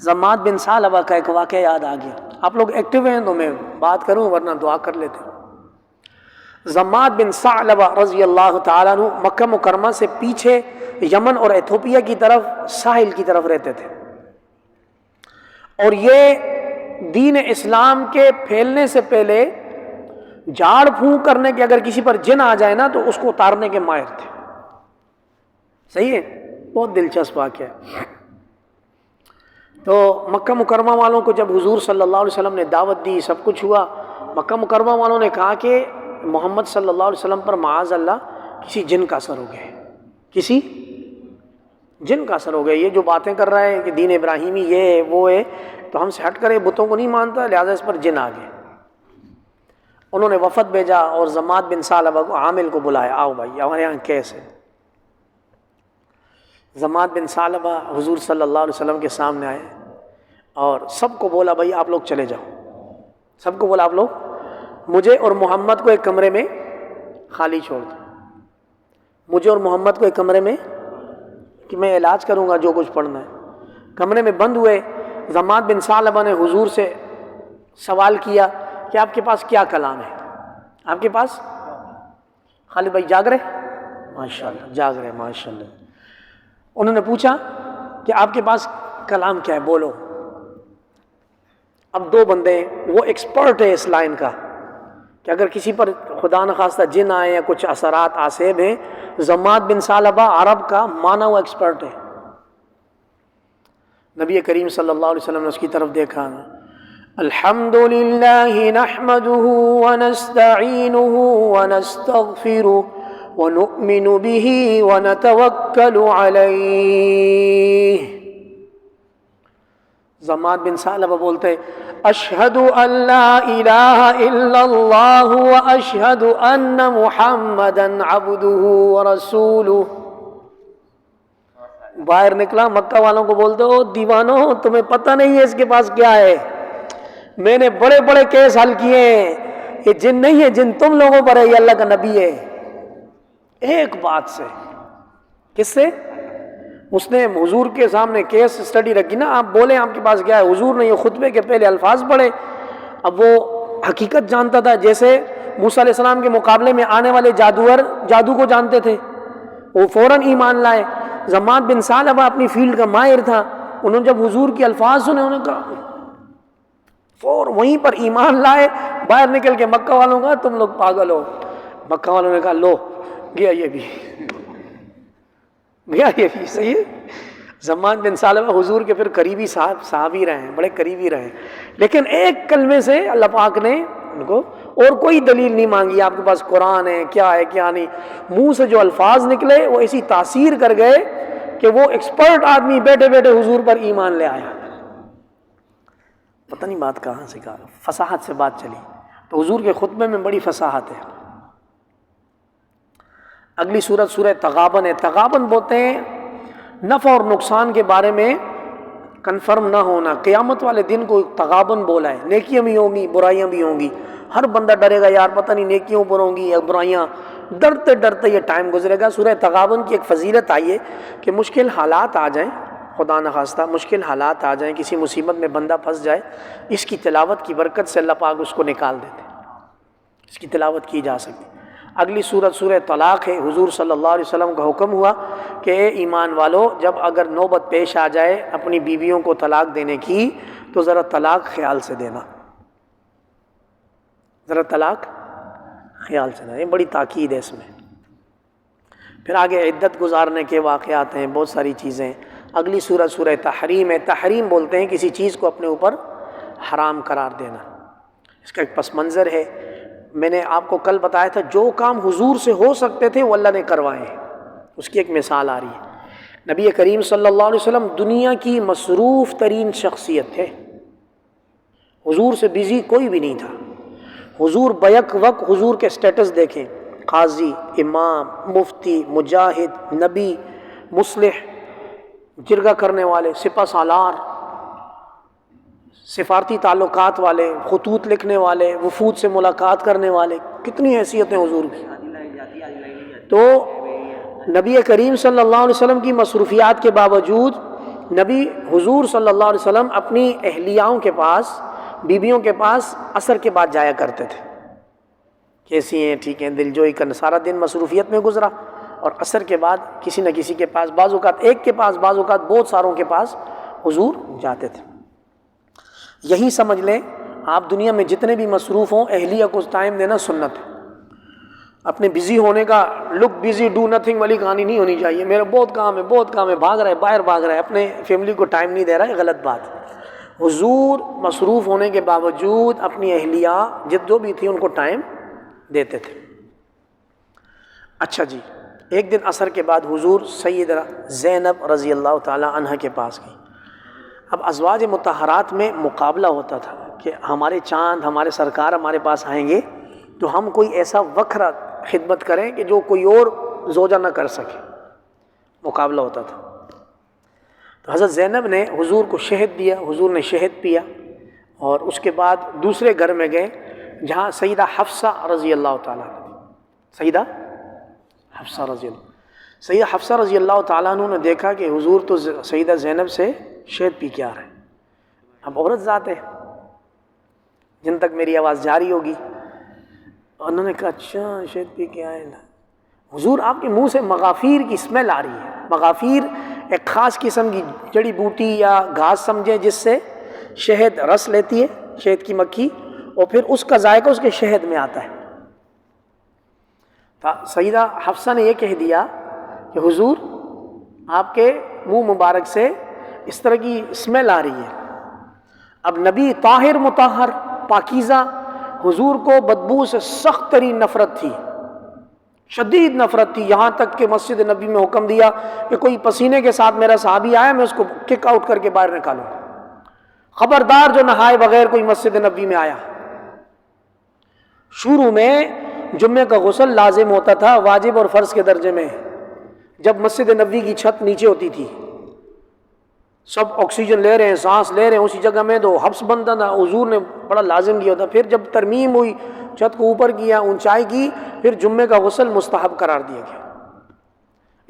Speaker 1: زماد بن ثعلبہ کا ایک واقعہ یاد آ گیا، آپ لوگ ایکٹیو ہیں تو میں بات کروں ورنہ دعا کر لیتے ہیں۔ زماد بن ثعلبہ رضی اللہ تعالیٰ عنہ مکہ مکرمہ سے پیچھے یمن اور ایتھوپیا کی طرف ساحل کی طرف رہتے تھے، اور یہ دین اسلام کے پھیلنے سے پہلے جھاڑ پھونک کرنے کے اگر کسی پر جن آ جائے نا تو اس کو اتارنے کے ماہر تھے۔ صحیح ہے؟ بہت دلچسپ واقعہ ہے۔ تو مکہ مکرمہ والوں کو جب حضور صلی اللہ علیہ وسلم نے دعوت دی، سب کچھ ہوا، مکہ مکرمہ والوں نے کہا کہ محمد صلی اللہ علیہ وسلم پر معاذ اللہ کسی جن کا اثر ہو گیا ہے، کسی جن کا اثر ہو گیا. یہ جو باتیں کر رہا ہے کہ دین ابراہیمی یہ ہے وہ ہے، تو ہم سے ہٹ کر بتوں کو نہیں مانتا، لہٰذا اس پر جن آ گئے. انہوں نے وفد بھیجا اور زماد بن ثعلبہ کو، عامل کو بلایا، آؤ بھائی ہمارے یہاں کیس ہے. زماد بن ثعلبہ حضور صلی اللہ علیہ وسلم کے سامنے آئے اور سب کو بولا بھائی آپ لوگ چلے جاؤ. سب کو بولا آپ لوگ مجھے اور محمد کو ایک کمرے میں خالی چھوڑ دو، مجھے اور محمد کو ایک کمرے میں، کہ میں علاج کروں گا جو کچھ پڑھنا ہے. کمرے میں بند ہوئے. زماد بن ثعلبہ نے حضور سے سوال کیا کہ آپ کے پاس کیا کلام ہے، آپ کے پاس؟ خالد بھائی جاگ رہے؟ ماشاءاللہ جاگ رہے، ماشاءاللہ. انہوں نے پوچھا کہ آپ کے پاس کلام کیا ہے، بولو. اب دو بندے ہیں، وہ ایکسپرٹ ہے اس لائن کا کہ اگر کسی پر خدا نخواستہ جن آئے یا کچھ اثرات آسیب ہیں، زماد بن ثعلبہ عرب کا مانا ہوا ایکسپرٹ ہے. نبی کریم صلی اللہ علیہ وسلم نے اس کی طرف دیکھا، الحمد للہ نحمده ونستعینه ونستغفره ونؤمن به ونتوکل علیہ. زماد بن ثعلبہ بولتے اشہد ان لا الہ الا اللہ واشہد ان محمدا عبدہ ورسولہ. باہر نکلا، مکہ والوں کو بولتے ہو دیوانو تمہیں پتہ نہیں ہے اس کے پاس کیا ہے، میں نے بڑے بڑے کیس حل کیے ہیں، یہ جن نہیں ہے، جن تم لوگوں پر ہے، یہ اللہ کا نبی ہے. ایک بات سے، کس سے؟ اس نے حضور کے سامنے کیس اسٹڈی رکھی نا، آپ بولیں آپ کے پاس کیا ہے. حضور نے یہ خطبے کے پہلے الفاظ پڑھے. اب وہ حقیقت جانتا تھا، جیسے موسیٰ علیہ السلام کے مقابلے میں آنے والے جادوگر جادو کو جانتے تھے، وہ فوراً ایمان لائے. زماد بن ثعلبہ اپنی فیلڈ کا ماہر تھا، انہوں نے جب حضور کے الفاظ سنے انہوں نے کہا فور وہیں پر ایمان لائے. باہر نکل کے مکہ والوں کا تم لوگ پاگل ہو. مکہ والوں نے کہا لو گیا یہ بھی، گیا یہ بھی. صحیح ہے. زماد بن ثعلبہ حضور کے پھر قریبی صحابی رہے ہیں، بڑے قریبی رہے ہیں، لیکن ایک کلمے سے اللہ پاک نے ان کو اور کوئی دلیل نہیں مانگی آپ کے پاس قرآن ہے کیا ہے کیا نہیں. منہ سے جو الفاظ نکلے وہ ایسی تاثیر کر گئے کہ وہ ایکسپرٹ آدمی بیٹھے بیٹھے حضور پر ایمان لے آیا. پتہ نہیں بات کہاں سے کہا، فصاحت سے بات چلی. تو حضور کے خطبے میں بڑی فصاحت ہے. اگلی سورت سورہ تغابن ہے. تغابن بولتے ہیں نفع اور نقصان کے بارے میں کنفرم نہ ہونا. قیامت والے دن کو تغابن بولا ہے. نیکیاں بھی ہوں گی برائیاں بھی ہوں گی. ہر بندہ ڈرے گا یار پتہ نہیں نیکیوں پر ہوں گی یا برائیاں، ڈرتے ڈرتے یہ ٹائم گزرے گا. سورہ تغابن کی ایک فضیلت آئی ہے کہ مشکل حالات آ جائیں، خدا نخواستہ مشکل حالات آ جائیں، کسی مصیبت میں بندہ پھنس جائے، اس کی تلاوت کی برکت سے اللہ پاک اس کو نکال دیتے، اس کی تلاوت کی جا سکتی. اگلی سورت سورہ طلاق ہے. حضور صلی اللہ علیہ وسلم کا حکم ہوا کہ اے ایمان والو جب اگر نوبت پیش آ جائے اپنی بیویوں کو طلاق دینے کی تو ذرا طلاق خیال سے دینا، ذرا طلاق خیال سے دینا. یہ بڑی تاکید ہے اس میں. پھر آگے عدت گزارنے کے واقعات ہیں، بہت ساری چیزیں. اگلی سورت سورہ تحریم ہے. تحریم بولتے ہیں کسی چیز کو اپنے اوپر حرام قرار دینا. اس کا ایک پس منظر ہے. میں نے آپ کو کل بتایا تھا جو کام حضور سے ہو سکتے تھے وہ اللہ نے کروائے ہیں. اس کی ایک مثال آ رہی ہے. نبی کریم صلی اللہ علیہ وسلم دنیا کی مصروف ترین شخصیت تھے. حضور سے بزی کوئی بھی نہیں تھا. حضور بیک وقت حضور کے سٹیٹس دیکھیں، قاضی، امام، مفتی، مجاہد، نبی، مصلح، جرگہ کرنے والے، سپہ سالار، سفارتی تعلقات والے، خطوط لکھنے والے، وفود سے ملاقات کرنے والے، کتنی حیثیتیں حضور کی. تو نبی کریم صلی اللہ علیہ وسلم کی مصروفیات کے باوجود نبی حضور صلی اللہ علیہ وسلم اپنی اہلیاؤں کے پاس، بیویوں کے پاس عصر کے بعد جایا کرتے تھے. کیسی ہیں؟ ٹھیک ہیں. دلجوئی کرنا، سارا دن مصروفیت میں گزرا اور عصر کے بعد کسی نہ کسی کے پاس، بعض اوقات ایک کے پاس، بعض اوقات بہت ساروں کے پاس حضور جاتے تھے. یہی سمجھ لیں آپ دنیا میں جتنے بھی مصروف ہوں اہلیہ کو ٹائم دینا سنت ہے. اپنے بزی ہونے کا لک بزی ڈو نتھنگ والی کہانی نہیں ہونی چاہیے. میرا بہت کام ہے، بہت کام ہے، بھاگ رہا ہے، باہر بھاگ رہا ہے، اپنے فیملی کو ٹائم نہیں دے رہا ہے، غلط بات. حضور مصروف ہونے کے باوجود اپنی اہلیہ جو بھی تھی ان کو ٹائم دیتے تھے. اچھا جی. ایک دن عصر کے بعد حضور سیدہ زینب رضی اللہ تعالی عنہ کے پاس گئی۔ اب ازواج مطہرات میں مقابلہ ہوتا تھا کہ ہمارے چاند، ہمارے سرکار ہمارے پاس آئیں گے تو ہم کوئی ایسا وکھرا خدمت کریں کہ جو کوئی اور زوجہ نہ کر سکے، مقابلہ ہوتا تھا۔ تو حضرت زینب نے حضور کو شہد دیا، حضور نے شہد پیا، اور اس کے بعد دوسرے گھر میں گئے جہاں سیدہ حفصہ رضی اللہ تعالیٰ عنہ تھی۔ سیدہ حفصہ رضی اللہ تعالیٰ عنہ نے دیکھا کہ حضور تو سیدہ زینب سے شہد پی کے آ رہے ہیں۔ اب عورت ذات ہے، جن تک میری آواز جاری ہوگی، انہوں نے کہا اچھا شہد پی کے آئے نا۔ حضور آپ کے منہ سے مغافیر کی اسمیل آ رہی ہے۔ مغافیر ایک خاص قسم کی جڑی بوٹی یا گھاس سمجھیں جس سے شہد رس لیتی ہے، شہد کی مکھی، اور پھر اس کا ذائقہ اس کے شہد میں آتا ہے۔ سیدہ حفصہ نے یہ کہہ دیا کہ حضور آپ کے منہ مبارک سے اس طرح کی اسمیل آ رہی ہے۔ اب نبی طاہر مطہر پاکیزہ، حضور کو بدبو سے سخت ترین نفرت تھی، شدید نفرت تھی، یہاں تک کہ مسجد نبی میں حکم دیا کہ کوئی پسینے کے ساتھ میرا صحابی آیا میں اس کو کک آؤٹ کر کے باہر نکالوں، خبردار جو نہائے بغیر کوئی مسجد نبی میں آیا۔ شروع میں جمعے کا غسل لازم ہوتا تھا، واجب اور فرض کے درجے میں، جب مسجد نبی کی چھت نیچے ہوتی تھی، سب آکسیجن لے رہے ہیں، سانس لے رہے ہیں اسی جگہ میں، تو حبس بنتا تھا، حضور نے بڑا لازم کیا تھا۔ پھر جب ترمیم ہوئی، چھت کو اوپر کیا، اونچائی کی، پھر جمعے کا غسل مستحب قرار دیا گیا۔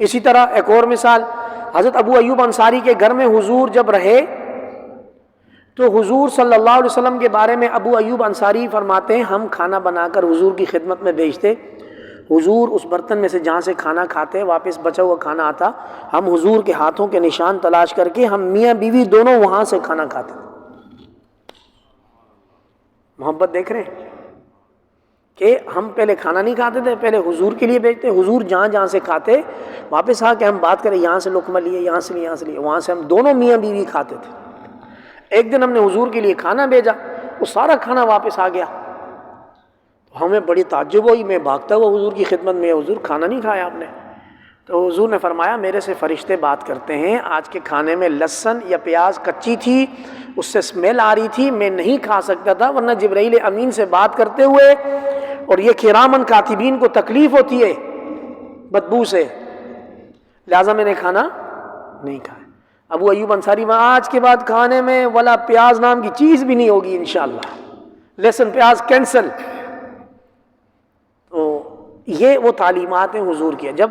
Speaker 1: اسی طرح ایک اور مثال، حضرت ابو ایوب انصاری کے گھر میں حضور جب رہے تو حضور صلی اللہ علیہ وسلم کے بارے میں ابو ایوب انصاری فرماتے ہیں ہم کھانا بنا کر حضور کی خدمت میں بھیجتے، حضور اس برتن میں سے جہاں سے کھانا کھاتے واپس بچا ہوا کھانا آتا، ہم حضور کے ہاتھوں کے نشان تلاش کر کے ہم میاں بیوی دونوں وہاں سے کھانا کھاتے۔ محبت دیکھ رہے ہیں کہ ہم پہلے کھانا نہیں کھاتے تھے، پہلے حضور کے لیے بھیجتے، حضور جہاں جہاں سے کھاتے واپس آ کے ہم بات کریں یہاں سے لقمہ لیے، یہاں سے لیے، یہاں سے لیے، وہاں سے ہم دونوں میاں بیوی کھاتے تھے۔ ایک دن ہم نے حضور کے لیے کھانا بھیجا، وہ سارا کھانا واپس آ گیا، ہمیں بڑی تعجب ہوئی، میں بھاگتا ہوا حضور کی خدمت میں، حضور کھانا نہیں کھایا آپ نے؟ تو حضور نے فرمایا میرے سے فرشتے بات کرتے ہیں، آج کے کھانے میں لہسن یا پیاز کچی تھی، اس سے اسمیل آ رہی تھی، میں نہیں کھا سکتا تھا، ورنہ جبرائیل امین سے بات کرتے ہوئے، اور یہ کرامن کاتبین کو تکلیف ہوتی ہے بدبو سے، لہذا میں نے کھانا نہیں کھایا۔ ابو ایوب انصاری میں آج کے بعد کھانے میں ولا پیاز نام کی چیز بھی نہیں ہوگی انشاءاللہ، لہسن پیاز کینسل۔ تو یہ وہ تعلیمات ہیں حضور کی۔ جب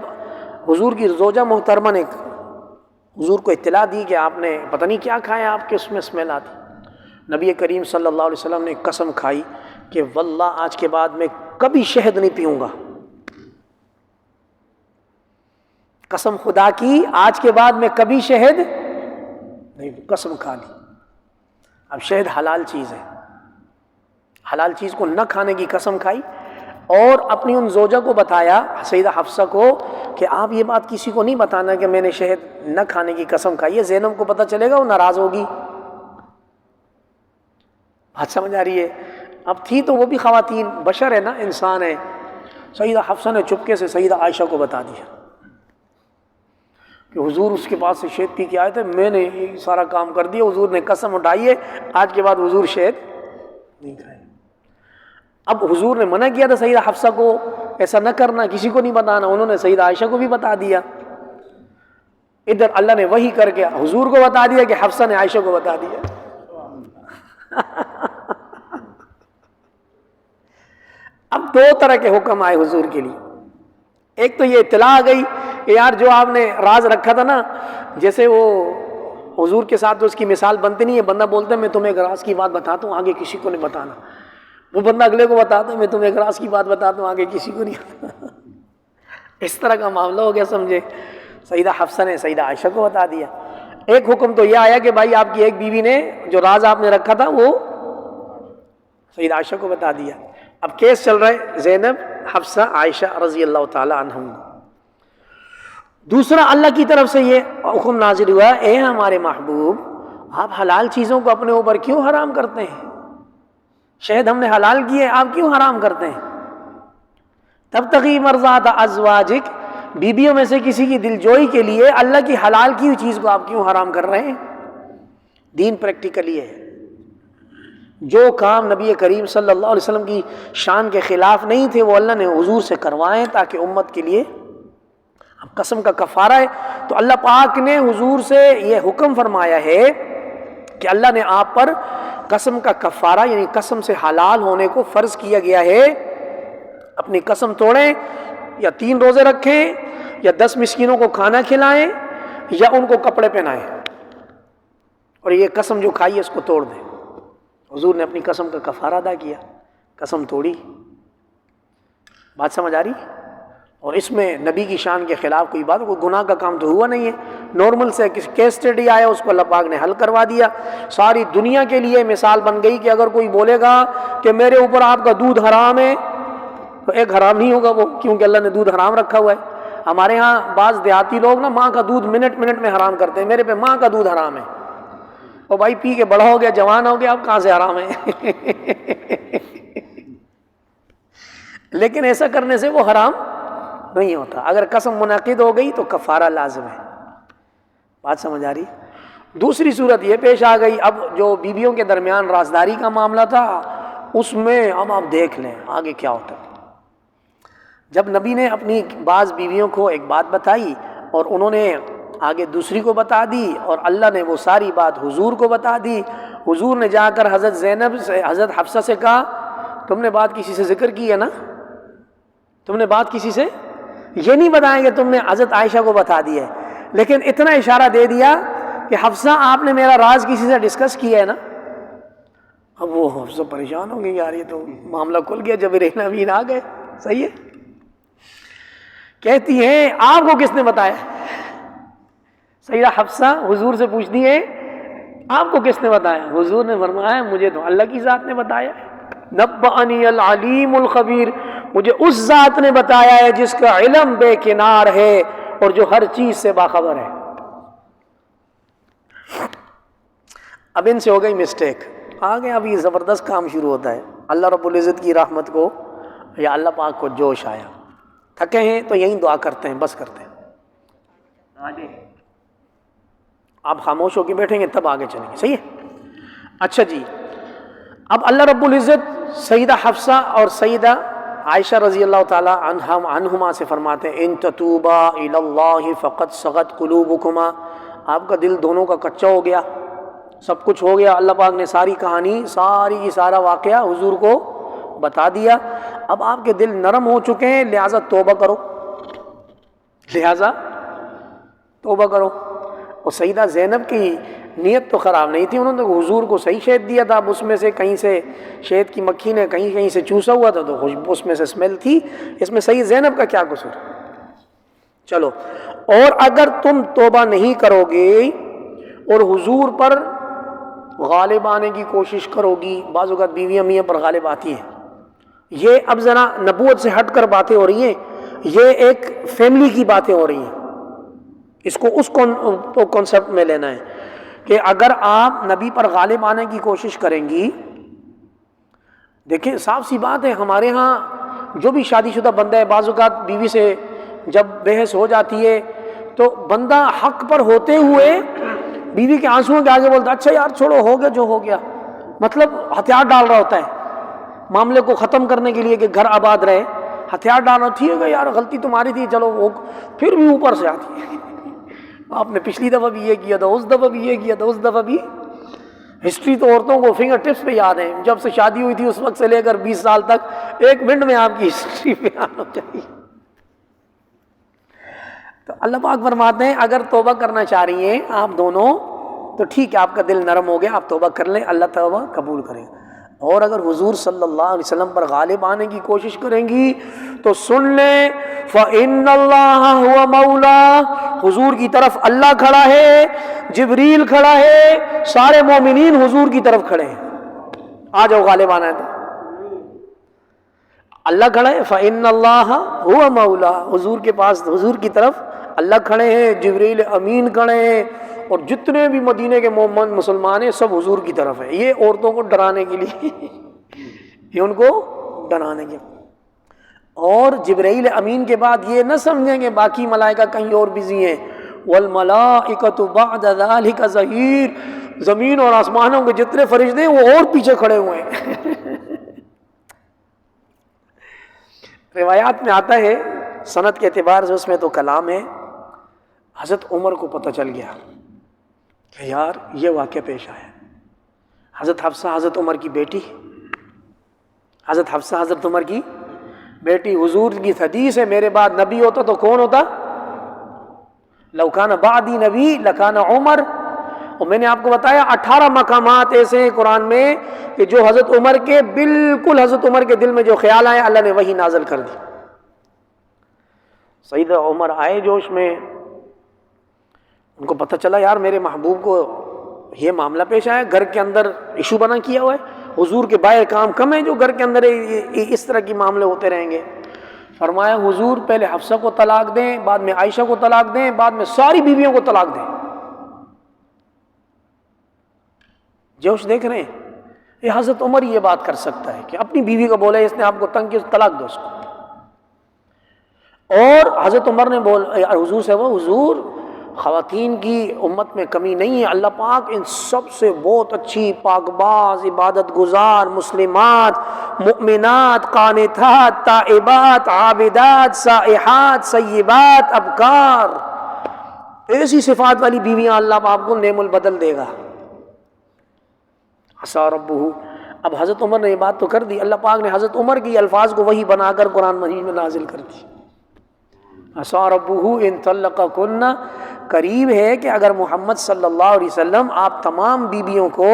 Speaker 1: حضور کی زوجہ محترمہ نے حضور کو اطلاع دی کہ آپ نے پتہ نہیں کیا کھایا، آپ کے اس میں اسمیل آتی، نبی کریم صلی اللہ علیہ وسلم نے قسم کھائی کہ واللہ آج کے بعد میں کبھی شہد نہیں پیوں گا، قسم خدا کی آج کے بعد میں کبھی شہد نہیں، قسم کھا لی۔ اب شہد حلال چیز ہے، حلال چیز کو نہ کھانے کی قسم کھائی، اور اپنی ان زوجہ کو بتایا سیدہ حفصہ کو کہ آپ یہ بات کسی کو نہیں بتانا کہ میں نے شہد نہ کھانے کی قسم کھائی ہے، زینب کو پتہ چلے گا وہ ناراض ہوگی۔ بات سمجھ آ رہی ہے؟ اب تھی تو وہ بھی خواتین، بشر ہے نا، انسان ہے۔ سیدہ حفصہ نے چپکے سے سیدہ عائشہ کو بتا دیا کہ حضور اس کے پاس سے شہد پی کے آئے تھے، میں نے یہ سارا کام کر دیا، حضور نے قسم اٹھائی ہے آج کے بعد حضور شہد نہیں کھائے۔ اب حضور نے منع کیا تھا سیدہ حفصہ کو ایسا نہ کرنا، کسی کو نہیں بتانا، انہوں نے سیدہ عائشہ کو بھی بتا دیا۔ ادھر اللہ نے وحی کر کے حضور کو بتا دیا کہ حفصہ نے عائشہ کو بتا دیا۔ اب دو طرح کے حکم آئے حضور کے لیے، ایک تو یہ اطلاع آ گئی کہ یار جو آپ نے راز رکھا تھا نا، جیسے وہ حضور کے ساتھ تو اس کی مثال بنتی نہیں ہے، بندہ بولتا ہے میں تمہیں ایک راز کی بات بتاتا ہوں آگے کسی کو نہیں بتانا، وہ بندہ اگلے کو بتاتا ہے میں تمہیں ایک راز کی بات بتاتا ہوں آگے کسی کو نہیں اس طرح کا معاملہ ہو گیا سمجھے۔ سیدہ حفصہ نے سیدہ عائشہ کو بتا دیا۔ ایک حکم تو یہ آیا کہ بھائی آپ کی ایک بیوی نے جو راز آپ نے رکھا تھا وہ سیدہ عائشہ کو بتا دیا۔ اب کیس چل رہا ہے زینب، حفصہ، عائشہ رضی اللہ تعالی عنہم۔ دوسرا اللہ کی طرف سے یہ حکم نازل ہوا، اے ہمارے محبوب آپ حلال چیزوں کو اپنے اوپر کیوں حرام کرتے ہیں؟ شہد ہم نے حلال کیے، آپ کیوں حرام کرتے ہیں؟ تبتغی مرضات ازواجک، بیویوں میں سے کسی کی دلجوئی کے لیے اللہ کی حلال کی ہوئی چیز کو آپ کیوں حرام کر رہے ہیں؟ دین پریکٹیکلی ہے. جو کام نبی کریم صلی اللہ علیہ وسلم کی شان کے خلاف نہیں تھے وہ اللہ نے حضور سے کروائے تاکہ امت کے لیے. اب قسم کا کفارہ ہے تو اللہ پاک نے حضور سے یہ حکم فرمایا ہے کہ اللہ نے آپ پر قسم کا کفارہ یعنی قسم سے حلال ہونے کو فرض کیا گیا ہے. اپنی قسم توڑیں یا 3 روزے رکھیں یا 10 مسکینوں کو کھانا کھلائیں یا ان کو کپڑے پہنائیں اور یہ قسم جو کھائی ہے اس کو توڑ دیں. حضور نے اپنی قسم کا کفارہ ادا کیا, قسم توڑی. بات سمجھ آ رہی؟ اور اس میں نبی کی شان کے خلاف کوئی بات, کوئی گناہ کا کام تو ہوا نہیں ہے. نارمل سے کیس اسٹڈی آیا اس کو اللہ پاک نے حل کروا دیا. ساری دنیا کے لیے مثال بن گئی کہ اگر کوئی بولے گا کہ میرے اوپر آپ کا دودھ حرام ہے تو ایک حرام نہیں ہوگا وہ, کیونکہ اللہ نے دودھ حرام رکھا ہوا ہے. ہمارے ہاں بعض دیہاتی لوگ نا ماں کا دودھ منٹ میں حرام کرتے ہیں, میرے پہ ماں کا دودھ حرام ہے. اور بھائی پی کے بڑا ہو گیا, جوان ہو گیا, اب کہاں سے حرام ہے؟ لیکن ایسا کرنے سے وہ حرام نہیں ہوتا. اگر قسم منعقد ہو گئی تو کفارہ لازم ہے. بات سمجھ آ رہی؟ دوسری صورت یہ پیش آ گئی, اب جو بیویوں کے درمیان رازداری کا معاملہ تھا اس میں اب آپ دیکھ لیں آگے کیا ہوتا ہے. جب نبی نے اپنی بعض بیویوں کو ایک بات بتائی اور انہوں نے آگے دوسری کو بتا دی اور اللہ نے وہ ساری بات حضور کو بتا دی. حضور نے جا کر حضرت زینب سے, حضرت حفصہ سے کہا تم نے بات کسی سے ذکر کی ہے نا, تم نے بات کسی سے یہ نہیں بتائیں کہ تم نے حضرت عائشہ کو بتا دی ہے, لیکن اتنا اشارہ دے دیا کہ حفصہ آپ نے میرا راز کسی سے ڈسکس کیا ہے نا. اب وہ حفصہ پریشان ہو گئی, یار یہ تو معاملہ کھل گیا, جبرائیل امین آ گئے. صحیح ہے. کہتی ہیں آپ کو کس نے بتایا؟ سیدہ حفصہ حضور سے پوچھتی ہے آپ کو کس نے بتایا؟ حضور نے فرمایا مجھے تو اللہ کی ذات نے بتایا ہے. نبأنی العلیم الخبیر, مجھے اس ذات نے بتایا ہے جس کا علم بے کنار ہے اور جو ہر چیز سے باخبر ہے. اب ان سے ہو گئی مسٹیک, آگے اب یہ زبردست کام شروع ہوتا ہے. اللہ رب العزت کی رحمت کو یا اللہ پاک کو جوش آیا, تھکے ہیں تو یہیں دعا کرتے ہیں, بس کرتے ہیں. آگے آپ خاموش ہو کے بیٹھیں گے تب آگے چلیں گے. صحیح ہے. اچھا جی, اب اللہ رب العزت سیدہ حفصہ اور سیدہ عائشہ رضی اللہ تعالی عنہما سے فرماتے ہیں ان تتوبا الی اللہ فقد صغت قلوبکما, آپ کا دل دونوں کا کچا ہو گیا, سب کچھ ہو گیا. اللہ پاک نے ساری کہانی, ساری کی سارا واقعہ حضور کو بتا دیا. اب آپ کے دل نرم ہو چکے ہیں, لہٰذا توبہ کرو, لہٰذا توبہ کرو. اور سیدہ زینب کی نیت تو خراب نہیں تھی, انہوں نے حضور کو صحیح شہد دیا تھا, اب اس میں سے کہیں سے شہد کی مکھی نے کہیں سے چوسا ہوا تھا تو خوشبو اس میں سے اسمیل تھی. اس میں سید زینب کا کیا قصور؟ چلو, اور اگر تم توبہ نہیں کرو گے اور حضور پر غالب آنے کی کوشش کرو گی, بعض اوقات بیویاں میاں پر غالب آتی ہیں, یہ اب ذرا نبوت سے ہٹ کر باتیں ہو رہی ہیں, یہ ایک فیملی کی باتیں ہو رہی ہیں. اس کو اس کانسیپٹ میں لینا ہے کہ اگر آپ نبی پر غالب آنے کی کوشش کریں گی, دیکھیں صاف سی بات ہے, ہمارے ہاں جو بھی شادی شدہ بندہ ہے, بعض اوقات بیوی سے جب بحث ہو جاتی ہے تو بندہ حق پر ہوتے ہوئے بیوی کے آنسوؤں کے آگے بولتا اچھا یار چھوڑو, ہو گیا جو ہو گیا, مطلب ہتھیار ڈال رہا ہوتا ہے معاملے کو ختم کرنے کے لیے کہ گھر آباد رہے, ہتھیار ڈال رہا, ٹھیک ہے یار غلطی تمہاری تھی, چلو وہ پھر بھی اوپر سے آتی ہے آپ نے پچھلی دفعہ بھی یہ کیا تھا, اس دفعہ بھی یہ کیا تھا, اس دفعہ بھی. ہسٹری تو عورتوں کو فنگر ٹپس پہ یاد ہے, جب سے شادی ہوئی تھی اس وقت سے لے کر 20 سال تک 1 منٹ میں آپ کی ہسٹری بیان ہو جائے. تو اللہ پاک فرماتے ہیں اگر توبہ کرنا چاہ رہی ہیں آپ دونوں تو ٹھیک ہے, آپ کا دل نرم ہو گیا, آپ توبہ کر لیں, اللہ توبہ قبول کرے. اور اگر حضور صلی اللہ علیہ وسلم پر غالب آنے کی کوشش کریں گی تو سن لیں فَإِنَّ اللَّهَ هُوَ مَوْلَاهُ, حضور کی طرف اللہ کھڑا ہے, جبریل کھڑا ہے, سارے مومنین حضور کی طرف کھڑے ہیں. آ جاؤ غالب آنا ہے تو اللہ کھڑا ہے. فَإِنَّ اللَّهَ هُوَ مَوْلَاهُ, حضور کے پاس حضور کی طرف اللہ کھڑے ہیں, جبریل امین کھڑے ہیں, اور جتنے بھی مدینے کے مومن مسلمان ہیں سب حضور کی طرف ہیں. یہ عورتوں کو ڈرانے کے لیے, یہ ان کو ڈرانے کے. اور جبرائیل امین کے بعد یہ نہ سمجھیں کہ باقی ملائکہ کہیں اور بزی ہیں. والملائکۃ بعد ذلک ظہیر، زمین اور آسمانوں کے جتنے فرشتے ہیں وہ اور پیچھے کھڑے ہوئے ہیں. روایات میں آتا ہے، سند کے اعتبار سے اس میں تو کلام ہے، حضرت عمر کو پتہ چل گیا کہ یار یہ واقعہ پیش آیا. حضرت حفصہ حضرت عمر کی بیٹی، حضرت حفصہ حضرت عمر کی بیٹی، حضور کی حدیث ہے میرے بعد نبی ہوتا تو کون ہوتا؟ لو کان بعدی نبی لکان عمر. اور میں نے آپ کو بتایا 18 مقامات ایسے ہیں قرآن میں کہ جو حضرت عمر کے بالکل حضرت عمر کے دل میں جو خیال آئے اللہ نے وہی نازل کر دی. سیدہ عمر آئے جوش میں، ان کو پتہ چلا یار میرے محبوب کو یہ معاملہ پیش آیا، گھر کے اندر ایشو بنا کیا ہوا ہے، حضور کے باہر کام کم ہے جو گھر کے اندر اس طرح کے معاملے ہوتے رہیں گے. فرمایا حضور پہلے حفصہ کو طلاق دیں، بعد میں عائشہ کو طلاق دیں، بعد میں ساری بیویوں کو طلاق دیں. جوش دیکھ رہے ہیں، یہ حضرت عمر یہ بات کر سکتا ہے کہ اپنی بیوی کو بولے اس نے آپ کو تنگ کیا طلاق دو اس کو. اور حضرت عمر نے حضور سے وہ حضور خواتین کی امت میں کمی نہیں ہے، اللہ پاک ان سب سے بہت اچھی پاک باز عبادت گزار مسلمات مؤمنات قانتات تائبات عابدات سائحات سیبات ابکار ایسی صفات والی بیویاں اللہ پاک کو نعم البدل دے گا. عسیٰ ربہ. اب حضرت عمر نے یہ بات تو کر دی، اللہ پاک نے حضرت عمر کی الفاظ کو وہی بنا کر قرآن مجید میں نازل کر دی. عسیٰ ربہ ان طلقکن، قریب ہے کہ اگر محمد صلی اللہ علیہ وسلم آپ تمام بیویوں کو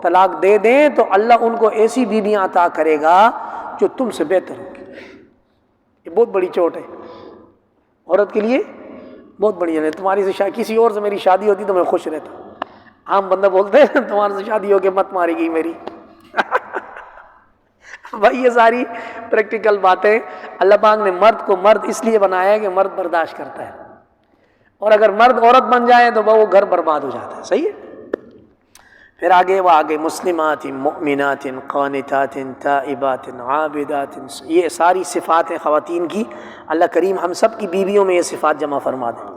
Speaker 1: طلاق دے دیں تو اللہ ان کو ایسی بیویاں عطا کرے گا جو تم سے بہتر ہوگی. یہ بہت بڑی چوٹ ہے عورت کے لیے، بہت بڑی ہے. تمہاری سے کسی اور سے میری شادی ہوتی تو میں خوش رہتا. عام بندہ بولتے ہیں تمہارے سے شادی ہو کے مت مارے گی میری. بھائی یہ ساری پریکٹیکل باتیں. اللہ پاک نے مرد کو مرد اس لیے بنایا ہے کہ مرد برداشت کرتا ہے، اور اگر مرد عورت بن جائے تو وہ گھر برباد ہو جاتا ہے. صحیح ہے. پھر آگے مسلمات مؤمنات قانتات تائبات عابدات، یہ ساری صفات ہیں خواتین کی. اللہ کریم ہم سب کی بیویوں میں یہ صفات جمع فرما دیں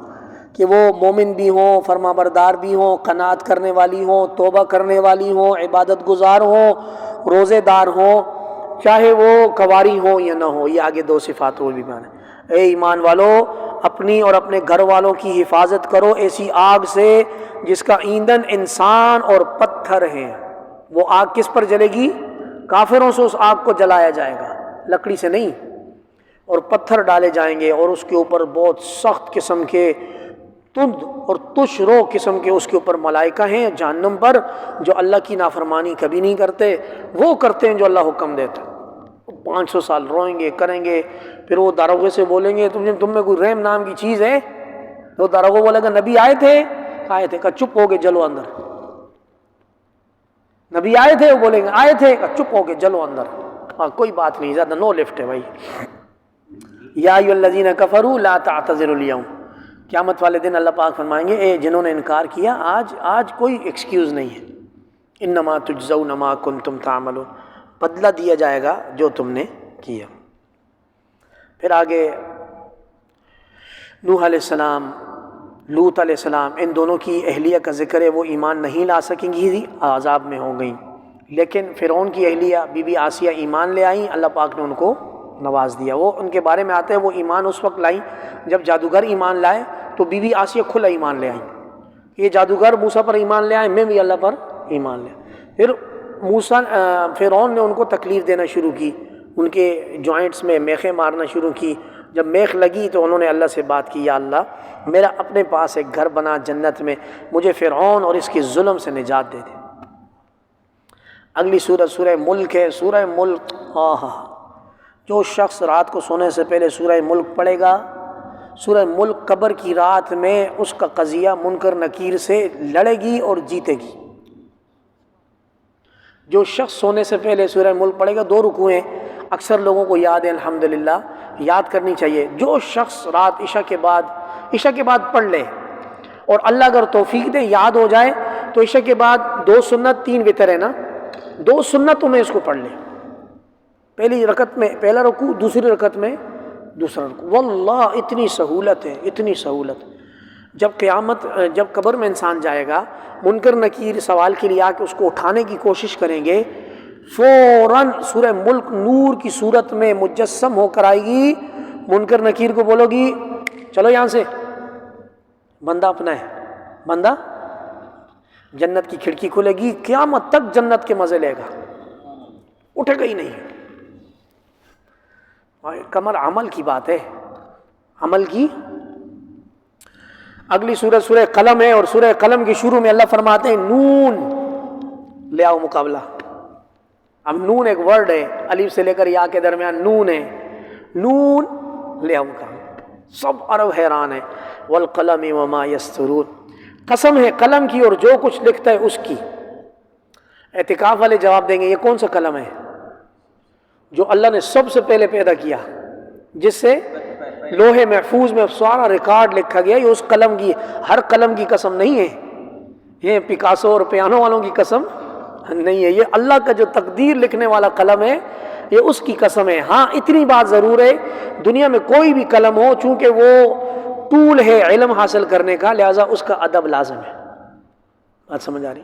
Speaker 1: کہ وہ مومن بھی ہوں، فرما بردار بھی ہوں، قناعت کرنے والی ہوں، توبہ کرنے والی ہوں، عبادت گزار ہوں، روزے دار ہوں، چاہے وہ کواری ہوں یا نہ ہو. یہ آگے 2 صفات اور بھی بیان ہے. اے ایمان والو اپنی اور اپنے گھر والوں کی حفاظت کرو ایسی آگ سے جس کا ایندھن انسان اور پتھر ہے. وہ آگ کس پر جلے گی؟ کافروں سے اس آگ کو جلایا جائے گا، لکڑی سے نہیں. اور پتھر ڈالے جائیں گے اور اس کے اوپر بہت سخت قسم کے تند اور تش رو قسم کے اس کے اوپر ملائکہ ہیں جہنم پر، جو اللہ کی نافرمانی کبھی نہیں کرتے. وہ کرتے ہیں جو اللہ حکم دیتا. 500 سال روئیں گے کریں گے. پھر وہ داروغے سے بولیں گے تم میں کوئی رحم نام کی چیز ہے؟ تو داروغہ بولے گا نبی آئے تھے. آئے تھے. کہا چپ ہو کے جلو اندر. نبی آئے تھے؟ وہ بولیں گے آئے تھے. کہا چپ ہو کے جلو اندر. کوئی بات نہیں، زیادہ نو لفٹ ہے بھائی. یا ایھا الذین کفروا لا تعتذروا اليوم. قیامت والے دن اللہ پاک فرمائیں گے اے جنہوں نے انکار کیا آج کوئی ایکسکیوز نہیں ہے. انما تجزون ما کنتم تعملون، بدلہ دیا جائے گا جو تم نے کیا. پھر آگے نوح علیہ السلام لوط علیہ السلام ان دونوں کی اہلیہ کا ذکر ہے. وہ ایمان نہیں لا سکیں گی، عذاب میں ہو گئیں. لیکن فرعون کی اہلیہ بی بی آسیہ ایمان لے آئیں، اللہ پاک نے ان کو نواز دیا. وہ ان کے بارے میں آتے ہیں وہ ایمان اس وقت لائیں جب جادوگر ایمان لائے تو بی بی آسیہ کھلا ایمان لے آئیں. یہ جادوگر موسیٰ پر ایمان لے آئے، میں بھی اللہ پر ایمان لے. پھر فرعون نے ان کو تکلیف دینا شروع کی، ان کے جوائنٹس میں میخیں مارنا شروع کی. جب میخ لگی تو انہوں نے اللہ سے بات کی، یا اللہ میرا اپنے پاس ایک گھر بنا جنت میں، مجھے فرعون اور اس کے ظلم سے نجات دے دے. اگلی سورہ سورہ ملک ہے. سورہ ملک، جو شخص رات کو سونے سے پہلے سورہ ملک پڑھے گا، سورہ ملک قبر کی رات میں اس کا قضیہ منکر نکیر سے لڑے گی اور جیتے گی. جو شخص سونے سے پہلے سورہ ملک پڑھے گا، 2 رکوعیں اکثر لوگوں کو یاد ہیں الحمدللہ، یاد کرنی چاہیے. جو شخص رات عشاء کے بعد پڑھ لے اور اللہ اگر توفیق دے یاد ہو جائے تو عشاء کے بعد 2 سنت 3 وتر ہے نا، 2 سنتوں میں اس کو پڑھ لے. پہلی رکعت میں پہلا رکوع، دوسری رکعت میں دوسرا رکوع. واللہ اتنی سہولت ہے، اتنی سہولت. جب قبر میں انسان جائے گا، منکر نکیر سوال کے لیے آ کے اس کو اٹھانے کی کوشش کریں گے، فوراً سورہ ملک نور کی صورت میں مجسم ہو کر آئے گی. منکر نکیر کو بولو گی چلو یہاں سے، بندہ اپنا ہے، بندہ جنت کی کھڑکی کھلے گی، قیامت تک جنت کے مزے لے گا، اٹھے گا ہی نہیں. کمر عمل کی بات ہے، عمل کی. اگلی سورہ سورہ قلم ہے، اور سورہ قلم کے شروع میں اللہ فرماتے ہیں نون، لے آؤ مقابلہ. اب نون ایک ورڈ ہے، الف سے لے کر یا کے درمیان نون ہے، نون لے آؤ مقابلہ. سب عرب حیران ہے. والقلم وما یسطرون، قسم ہے قلم کی اور جو کچھ لکھتا ہے اس کی. اعتکاف والے جواب دیں گے یہ کون سا قلم ہے؟ جو اللہ نے سب سے پہلے پیدا کیا، جس سے لوح محفوظ میں سارا ریکارڈ لکھا گیا. یہ اس قلم کی، ہر قلم کی قسم نہیں ہے، یہ پکاسو اور پیانو والوں کی قسم نہیں ہے، یہ اللہ کا جو تقدیر لکھنے والا قلم ہے یہ اس کی قسم ہے. ہاں اتنی بات ضرور ہے، دنیا میں کوئی بھی قلم ہو چونکہ وہ ٹول ہے علم حاصل کرنے کا، لہذا اس کا ادب لازم ہے. بات سمجھ آ رہی؟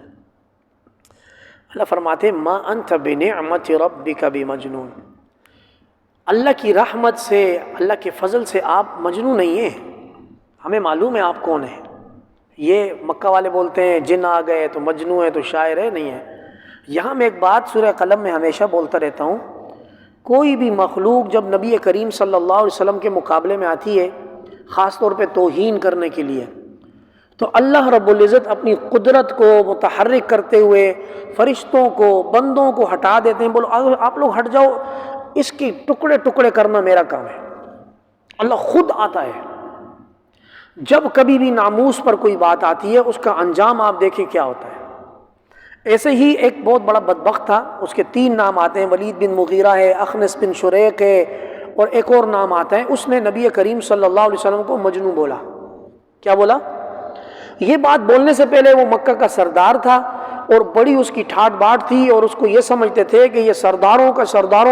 Speaker 1: اللہ فرماتے ما انت بنعمت ربک بمجنون، اللہ کی رحمت سے، اللہ کے فضل سے آپ مجنون نہیں ہیں. ہمیں معلوم ہے آپ کون ہیں. یہ مکہ والے بولتے ہیں جن آ گئے تو مجنون ہے تو شاعر ہے، نہیں ہے. یہاں میں ایک بات سورہ قلم میں ہمیشہ بولتا رہتا ہوں، کوئی بھی مخلوق جب نبی کریم صلی اللہ علیہ وسلم کے مقابلے میں آتی ہے، خاص طور پہ توہین کرنے کے لیے، تو اللہ رب العزت اپنی قدرت کو متحرک کرتے ہوئے فرشتوں کو، بندوں کو ہٹا دیتے ہیں. بولو آپ لوگ ہٹ جاؤ، اس کی ٹکڑے ٹکڑے کرنا میرا کام ہے. اللہ خود آتا ہے. جب کبھی بھی ناموس پر کوئی بات آتی ہے اس کا انجام آپ دیکھیں کیا ہوتا ہے. ایسے ہی ایک بہت بڑا بدبخت تھا، اس کے 3 نام آتے ہیں، ولید بن مغیرہ ہے، اخنس بن شریق ہے، اور ایک اور نام آتا ہے. اس نے نبی کریم صلی اللہ علیہ وسلم کو مجنون بولا. کیا بولا؟ یہ بات بولنے سے پہلے وہ مکہ کا سردار تھا اور بڑی اس کی ٹھاٹ باٹ تھی، اور اس کو یہ سمجھتے تھے کہ یہ سرداروں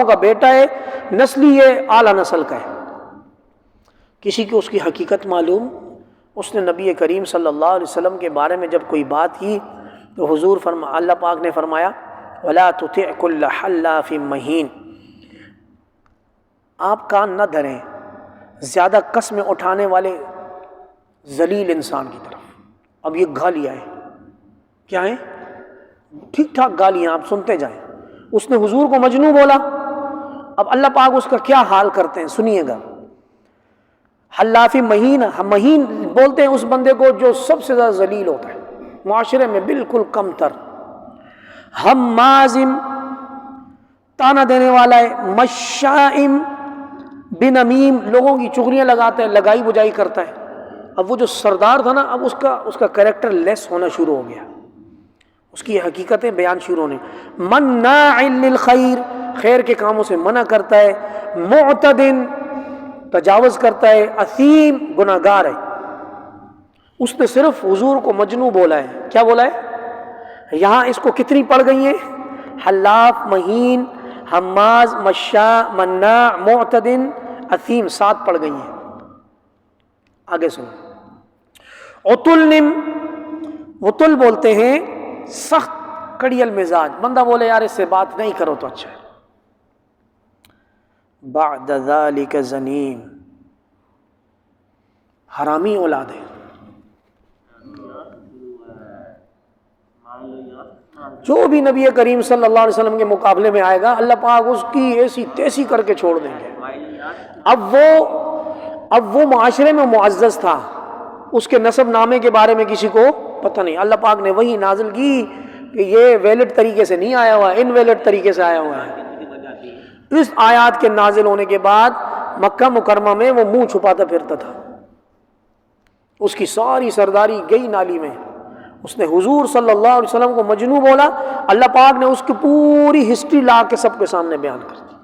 Speaker 1: کا بیٹا ہے، نسلی یہ اعلیٰ نسل کا ہے. کسی کو اس کی حقیقت معلوم. اس نے نبی کریم صلی اللہ علیہ وسلم کے بارے میں جب کوئی بات کی تو حضور اللہ پاک نے فرمایا وَلَا تُطِعْ كُلَّ حَلَّافٍ مَّهِينٍ، آپ کان نہ دھریں زیادہ قسمیں اٹھانے والے ذلیل انسان کی طرف. اب یہ گالیاں ہیں، کیا ہیں؟ ٹھیک ٹھاک گالیاں، آپ سنتے جائیں. اس نے حضور کو مجنون بولا. اب اللہ پاک اس کا کیا حال کرتے ہیں سنیے گا. حلافی مہین، مہین بولتے ہیں اس بندے کو جو سب سے زیادہ ذلیل ہوتا ہے معاشرے میں، بالکل کم تر. ہمازم، تانا دینے والا ہے. مشائم بنمیم، لوگوں کی چغلیاں لگاتا ہے، لگائی بجائی کرتا ہے. اب وہ جو سردار تھا نا، اب اس کا کریکٹر لیس ہونا شروع ہو گیا، اس کی حقیقتیں بیان شروع ہونے. مناع للخیر، خیر کے کاموں سے منع کرتا ہے. معتدن، تجاوز کرتا ہے. اثیم، گناہگار ہے. اس نے صرف حضور کو مجنون بولا ہے. کیا بولا ہے؟ یہاں اس کو کتنی پڑ گئی ہیں؟ حلاف، مہین، حماز، مشاء، مناع، معتدن، اثیم، 7 پڑ گئی ہیں. آگے سنو. عتلن، عتل بولتے ہیں سخت کڑی المزاج، بندہ بولے یار اس سے بات نہیں کرو تو اچھا ہے. بعد ذلك زنیم، حرامی اولاد ہے. جو بھی نبی کریم صلی اللہ علیہ وسلم کے مقابلے میں آئے گا اللہ پاک اس کی ایسی تیسی کر کے چھوڑ دیں گے. اب وہ معاشرے میں معزز تھا، اس کے نسب نامے کے بارے میں کسی کو پتہ نہیں. اللہ پاک نے وہی نازل کی کہ یہ ویلڈ طریقے سے نہیں آیا ہوا، انویلڈ طریقے سے آیا ہوا ہے. اس آیات کے نازل ہونے کے بعد مکہ مکرمہ میں وہ منہ چھپاتا پھرتا تھا. اس کی ساری سرداری گئی نالی میں. اس نے حضور صلی اللہ علیہ وسلم کو مجنون بولا. اللہ پاک نے اس کی پوری ہسٹری لا کے سب کے سامنے بیان کر دی.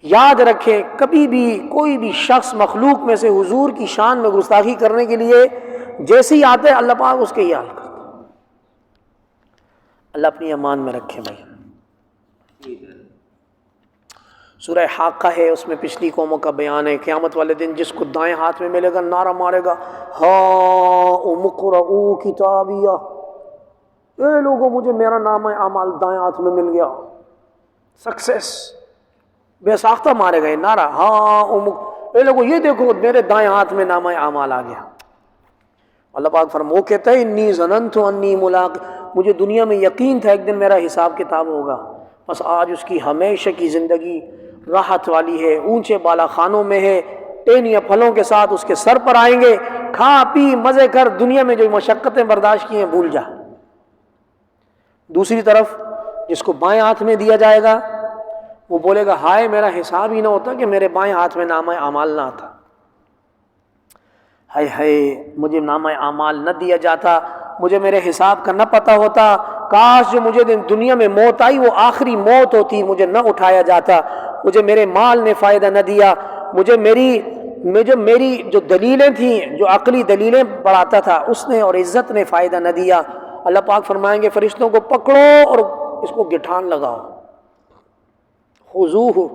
Speaker 1: یاد رکھیں کبھی بھی کوئی بھی شخص مخلوق میں سے حضور کی شان میں گستاخی کرنے کے لیے جیسے ہی آتے اللہ پاک اس کے ہی حال کرتا. اللہ اپنی امان میں رکھے بھائی. سورہ حاقہ ہے، اس میں پچھلی قوموں کا بیان ہے۔ قیامت والے دن جس کو دائیں ہاتھ میں ملے گا نعرہ مارے گا، ہاں مقرؤ کتابیہ، اے لوگوں مجھے میرا نامہ اعمال دائیں ہاتھ میں مل گیا، سکسیس، بے ساختہ مارے گا یہ نعرہ، ہاں اے لوگوں یہ دیکھو میرے دائیں ہاتھ میں نامہ اعمال آ گیا۔ اللہ پاک وہ کہتا ہے انی ظننت انی ملاق، مجھے دنیا میں یقین تھا ایک دن میرا حساب کتاب ہوگا، بس آج اس کی ہمیشہ کی زندگی راحت والی ہے، اونچے بالا خانوں میں ہے، ٹینیاں پھلوں کے ساتھ اس کے سر پر آئیں گے، کھا پی مزے کر، دنیا میں جو مشقتیں برداشت کی ہیں بھول جا۔ دوسری طرف جس کو بائیں ہاتھ میں دیا جائے گا وہ بولے گا ہائے میرا حساب ہی نہ ہوتا کہ میرے بائیں ہاتھ میں نامہ اعمال نہ آتا، ہائے ہائے مجھے نامہ اعمال نہ دیا جاتا، مجھے میرے حساب کا نہ پتہ ہوتا، کاش جو مجھے دنیا میں موت آئی وہ آخری موت ہوتی، مجھے نہ اٹھایا جاتا، مجھے میرے مال نے فائدہ نہ دیا، مجھے میری جو دلیلیں تھیں، جو عقلی دلیلیں بڑھاتا تھا اس نے اور عزت نے فائدہ نہ دیا۔ اللہ پاک فرمائیں گے فرشتوں کو پکڑو اور اس کو گٹھان لگاؤ، خذوہ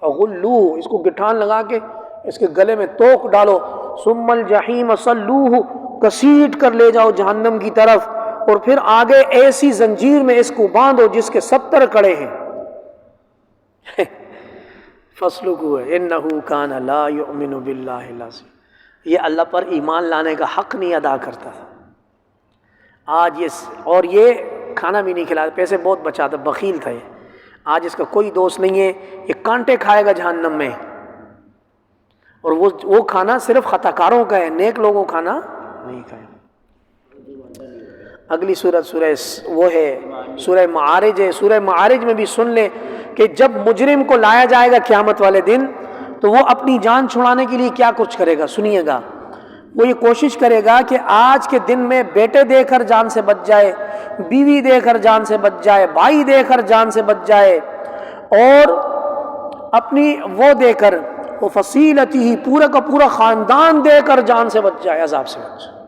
Speaker 1: فغلوہ، اس کو گٹھان لگا کے اس کے گلے میں توق ڈالو، ثم الجحیم صلوہ، گھسیٹ کر لے جاؤ جہنم کی طرف، اور پھر آگے ایسی زنجیر میں اس کو باندھو جس کے 70 کڑے ہیں۔ فاسلکوہ انہ کان لا یؤمن باللہ العظیم، یہ اللہ پر ایمان لانے کا حق نہیں ادا کرتا تھا، آج اور یہ کھانا بھی نہیں کھلاتا، پیسے بہت بچاتا، بخیل تھا یہ، آج اس کا کوئی دوست نہیں ہے، یہ کانٹے کھائے گا جہنم میں، اور وہ کھانا صرف خطا کاروں کا ہے، نیک لوگوں کھانا نہیں کھائے۔ اگلی سورت سورہ معارج ہے، سورہ معارج میں بھی سن لیں کہ جب مجرم کو لایا جائے گا قیامت والے دن تو وہ اپنی جان چھڑانے کے لیے کیا کچھ کرے گا، سنیے گا۔ وہ یہ کوشش کرے گا کہ آج کے دن میں بیٹے دے کر جان سے بچ جائے، بیوی دے کر جان سے بچ جائے، بھائی دے کر جان سے بچ جائے، اور اپنی وہ دے کر وہ فصیلتی ہی پورا کا پورا خاندان دے کر جان سے بچ جائے، عذاب سے بچ جائے۔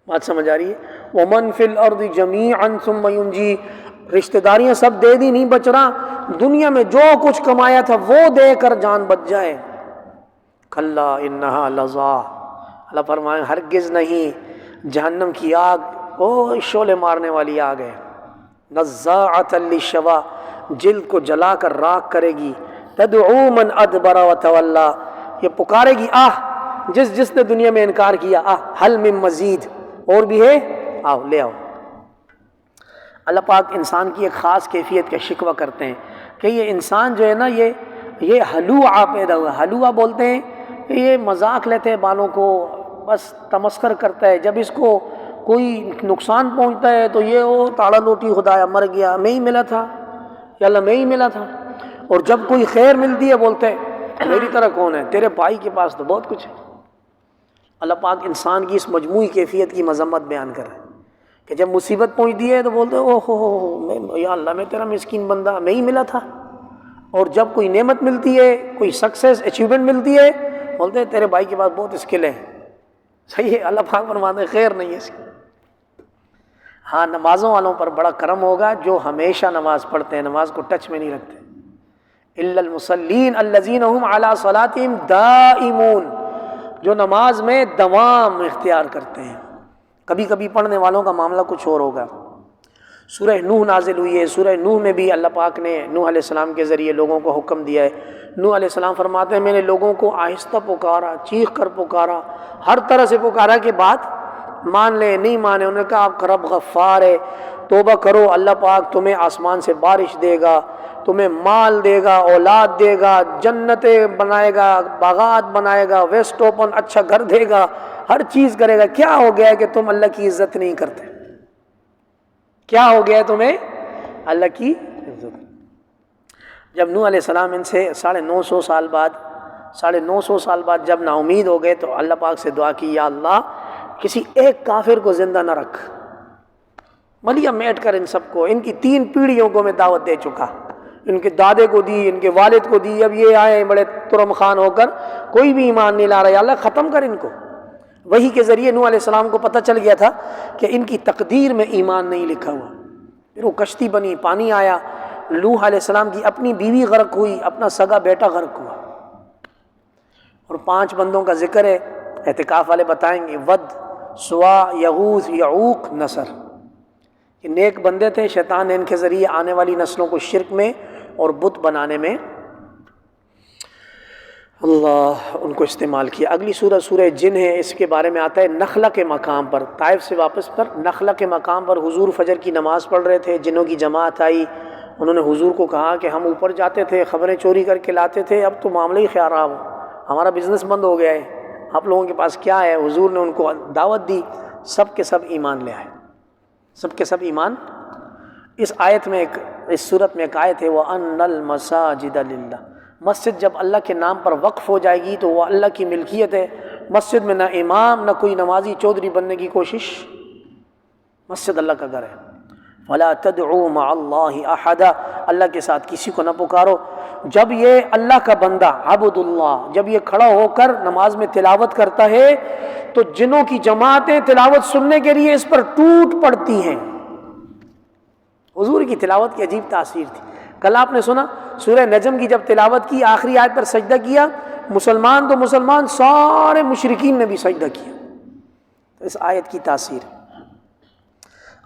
Speaker 1: بات سمجھ آ رہی ہے؟ وَمَنْ فِي الْأَرْضِ جَمِيعًا ثُمَّ يُنْجِيهِ، رشتہ داریاں سب دے دی، نہیں بچ رہا، دنیا میں جو کچھ کمایا تھا وہ دے کر جان بچ جائے۔ کھلا انہا لظا، اللہ فرمائے ہرگز نہیں، جہنم کی آگ وہ شعلے مارنے والی آگ ہے، نزاعۃ للشوا، جلد کو جلا کر راکھ کرے گی، تدعو من ادبر وتولی، یہ پکارے گی آہ جس نے دنیا میں انکار کیا، آہ حل من مزید، اور بھی ہے، آؤ لے آؤ۔ اللہ پاک انسان کی ایک خاص کیفیت کا شکوہ کرتے ہیں کہ یہ انسان جو ہے نا یہ ہلوعہ پیدا ہوا، ہلوعہ بولتے ہیں یہ مذاق لیتے ہیں بالوں کو، بس تمسخر کرتا ہے، جب اس کو کوئی نقصان پہنچتا ہے تو یہ وہ تاڑا لوٹی خدایا مر گیا، میں ہی ملا تھا، یا اللہ میں ہی ملا تھا، اور جب کوئی خیر ملتی ہے بولتے ہیں میری طرح کون ہے، تیرے بھائی کے پاس تو بہت کچھ ہے۔ اللہ پاک انسان کی اس مجموعی کیفیت کی مذمت بیان کر رہے ہیں کہ جب مصیبت پہنچتی ہے تو بولتے اوہ ہو یا اللہ میں تیرا مسکین بندہ، میں ہی ملا تھا، اور جب کوئی نعمت ملتی ہے، کوئی سکسیس اچیومنٹ ملتی ہے بولتے ہیں تیرے بھائی کے پاس بہت اسکل ہے۔ صحیح ہے، اللہ پاک فرماتے ہیں خیر نہیں ہے اس کی۔ ہاں نمازوں والوں پر بڑا کرم ہوگا جو ہمیشہ نماز پڑھتے ہیں، نماز کو ٹچ میں نہیں رکھتے۔ الا المصلین الذین هم علی صلاتهم دائمون، جو نماز میں دوام اختیار کرتے ہیں۔ کبھی کبھی پڑھنے والوں کا معاملہ کچھ اور ہوگا۔ سورہ نوح نازل ہوئی ہے، سورہ نوح میں بھی اللہ پاک نے نوح علیہ السلام کے ذریعے لوگوں کو حکم دیا ہے۔ نوح علیہ السلام فرماتے ہیں میں نے لوگوں کو آہستہ پکارا، چیخ کر پکارا، ہر طرح سے پکارا کہ بات مان لے، نہیں مانے، انہوں نے کہا آپ کا رب غفار ہے، توبہ کرو، اللہ پاک تمہیں آسمان سے بارش دے گا، تمہیں مال دے گا، اولاد دے گا، جنتیں بنائے گا، باغات بنائے گا، ویسٹ اوپن اچھا گھر دے گا، ہر چیز کرے گا۔ کیا ہو گیا ہے کہ تم اللہ کی عزت نہیں کرتے؟ کیا ہو گیا ہے تمہیں اللہ کی عزت؟ جب نوح علیہ السلام ان سے 950 سال بعد جب نا امید ہو گئے تو اللہ پاک سے دعا کی، یا اللہ کسی ایک کافر کو زندہ نہ رکھ، ملیا میٹ کر ان سب کو، ان کی 3 پیڑھیوں کو میں دعوت دے چکا، ان کے دادے کو دی، ان کے والد کو دی، اب یہ آئے بڑے ترم خان ہو کر کوئی بھی ایمان نہیں لا رہا، یا اللہ ختم کر ان کو۔ وحی کے ذریعے نوح علیہ السلام کو پتہ چل گیا تھا کہ ان کی تقدیر میں ایمان نہیں لکھا ہوا۔ پھر وہ کشتی بنی، پانی آیا، نوح علیہ السلام کی اپنی بیوی غرق ہوئی، اپنا سگا بیٹا غرق ہوا۔ اور 5 بندوں کا ذکر ہے، اعتکاف والے بتائیں گے، ود، سوا، یغوث، یعوق، نصر۔ یہ نیک بندے تھے، شیطان نے ان کے ذریعے آنے والی نسلوں کو شرک میں اور بت بنانے میں اللہ ان کو استعمال کیا۔ اگلی سورہ سورہ جن ہے، اس کے بارے میں آتا ہے نخلا کے مقام پر، طائف سے واپس پر نخلا کے مقام پر حضور فجر کی نماز پڑھ رہے تھے، جنوں کی جماعت آئی، انہوں نے حضور کو کہا کہ ہم اوپر جاتے تھے، خبریں چوری کر کے لاتے تھے، اب تو معاملہ ہی خراب ہو، ہمارا بزنس بند ہو گیا ہے، آپ لوگوں کے پاس کیا ہے؟ حضور نے ان کو دعوت دی، سب کے سب ایمان لے آئے، سب کے سب ایمان۔ اس آیت میں اس صورت میں ایک آیت ہے وَأَنَّ الْمَسَاجِدَ لِلَّهِ، مسجد جب اللہ کے نام پر وقف ہو جائے گی تو وہ اللہ کی ملکیت ہے۔ مسجد میں نہ امام نہ کوئی نمازی چودھری بننے کی کوشش، مسجد اللہ کا گھر ہے۔ وَلَا تَدْعُوا مَعَ اللَّهِ أَحَدًا، اللہ کے ساتھ کسی کو نہ پکارو۔ جب یہ اللہ کا بندہ عبد اللہ جب یہ کھڑا ہو کر نماز میں تلاوت کرتا ہے تو جنوں کی جماعتیں تلاوت سننے کے لیے اس پر ٹوٹ پڑتی ہیں۔ حضور کی تلاوت کی عجیب تاثیر تھی۔ کل آپ نے سنا سورہ نجم کی جب تلاوت کی، آخری آیت پر سجدہ کیا، مسلمان تو مسلمان، سارے مشرکین نے بھی سجدہ کیا۔ تو اس آیت کی تاثیر۔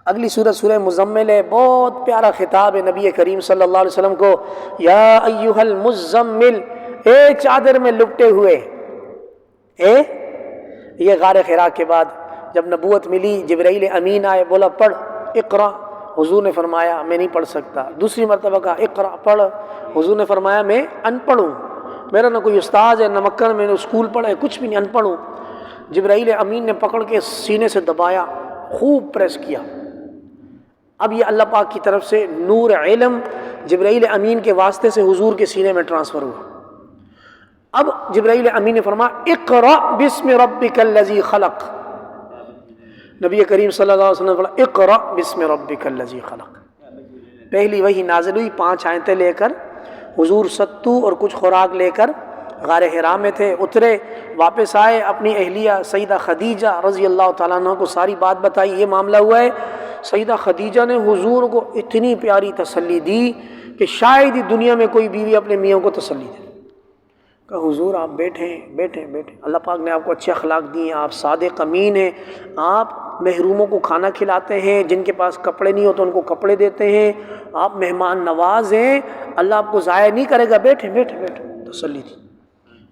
Speaker 1: اگلی سورہ سورہ مزمل ہے، بہت پیارا خطاب ہے نبی کریم صلی اللہ علیہ وسلم کو، یا ایھا المزمل، اے چادر میں لپٹے ہوئے، یہ غار حرا کے بعد جب نبوت ملی، جبرائیل امین آئے، بولا پڑھ اقرا، حضور نے فرمایا میں نہیں پڑھ سکتا۔ دوسری مرتبہ کہا اقرا، پڑھ، حضور نے فرمایا میں ان پڑھ ہوں، میرا نہ کوئی استاذ ہے نہ مکہ میں نے اسکول پڑھا ہے، کچھ بھی نہیں، ان پڑھ ہوں۔ جبرائیل امین نے پکڑ کے سینے سے دبایا، خوب پریس کیا۔ اب یہ اللہ پاک کی طرف سے نور علم جبرائیل امین کے واسطے سے حضور کے سینے میں ٹرانسفر ہوا۔ اب جبرائیل امین نے فرمایا اقرا بسم ربک الذی خلق، نبی کریم صلی اللہ علیہ وسلم نے فرمایا اقرا بسم ربک الذی خلق۔ پہلی وحی نازل ہوئی، 5 آیتیں لے کر حضور ستو اور کچھ خوراک لے کر غار حرا میں تھے، اترے، واپس آئے، اپنی اہلیہ سیدہ خدیجہ رضی اللہ تعالیٰ عنہ کو ساری بات بتائی، یہ معاملہ ہوا ہے۔ سیدہ خدیجہ نے حضور کو اتنی پیاری تسلی دی کہ شاید ہی دنیا میں کوئی بیوی اپنے میاں کو تسلی دے۔ کہا حضور آپ بیٹھیں، اللہ پاک نے آپ کو اچھے اخلاق دیے ہیں، آپ صادق امین ہیں، آپ محروموں کو کھانا کھلاتے ہیں، جن کے پاس کپڑے نہیں ہوتے ان کو کپڑے دیتے ہیں، آپ مہمان نواز ہیں، اللہ آپ کو ضائع نہیں کرے گا، بیٹھیں، تسلی دی۔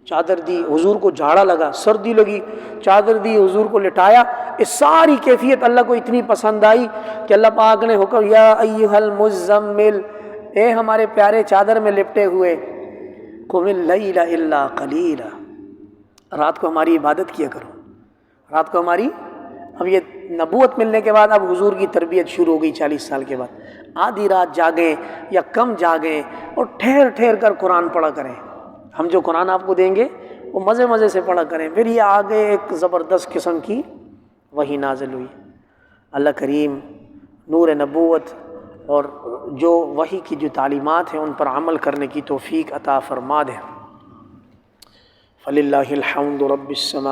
Speaker 1: چادر دی، حضور کو جھاڑا لگا، سردی لگی، چادر دی، حضور کو لٹایا۔ اس ساری کیفیت اللہ کو اتنی پسند آئی کہ اللہ پاک نے حکم، یا ایھا المزمل، اے ہمارے پیارے چادر میں لپٹے ہوئے، قم اللیل الا قلیلا، رات کو ہماری عبادت کیا کرو، رات کو ہماری۔ اب یہ نبوت ملنے کے بعد اب حضور کی تربیت شروع ہو گئی 40 سال کے بعد، آدھی رات جاگیں یا کم جاگیں اور ٹھہر کر قرآن پڑھا کریں۔ ہم جو قرآن آپ کو دیں گے وہ مزے سے پڑھا کریں۔ پھر یہ آگے ایک زبردست قسم کی وحی نازل ہوئی۔ اللہ کریم نور نبوت اور جو وحی کی جو تعلیمات ہیں ان پر عمل کرنے کی توفیق عطا فرما دے۔ فللہ الحمد رب السماوات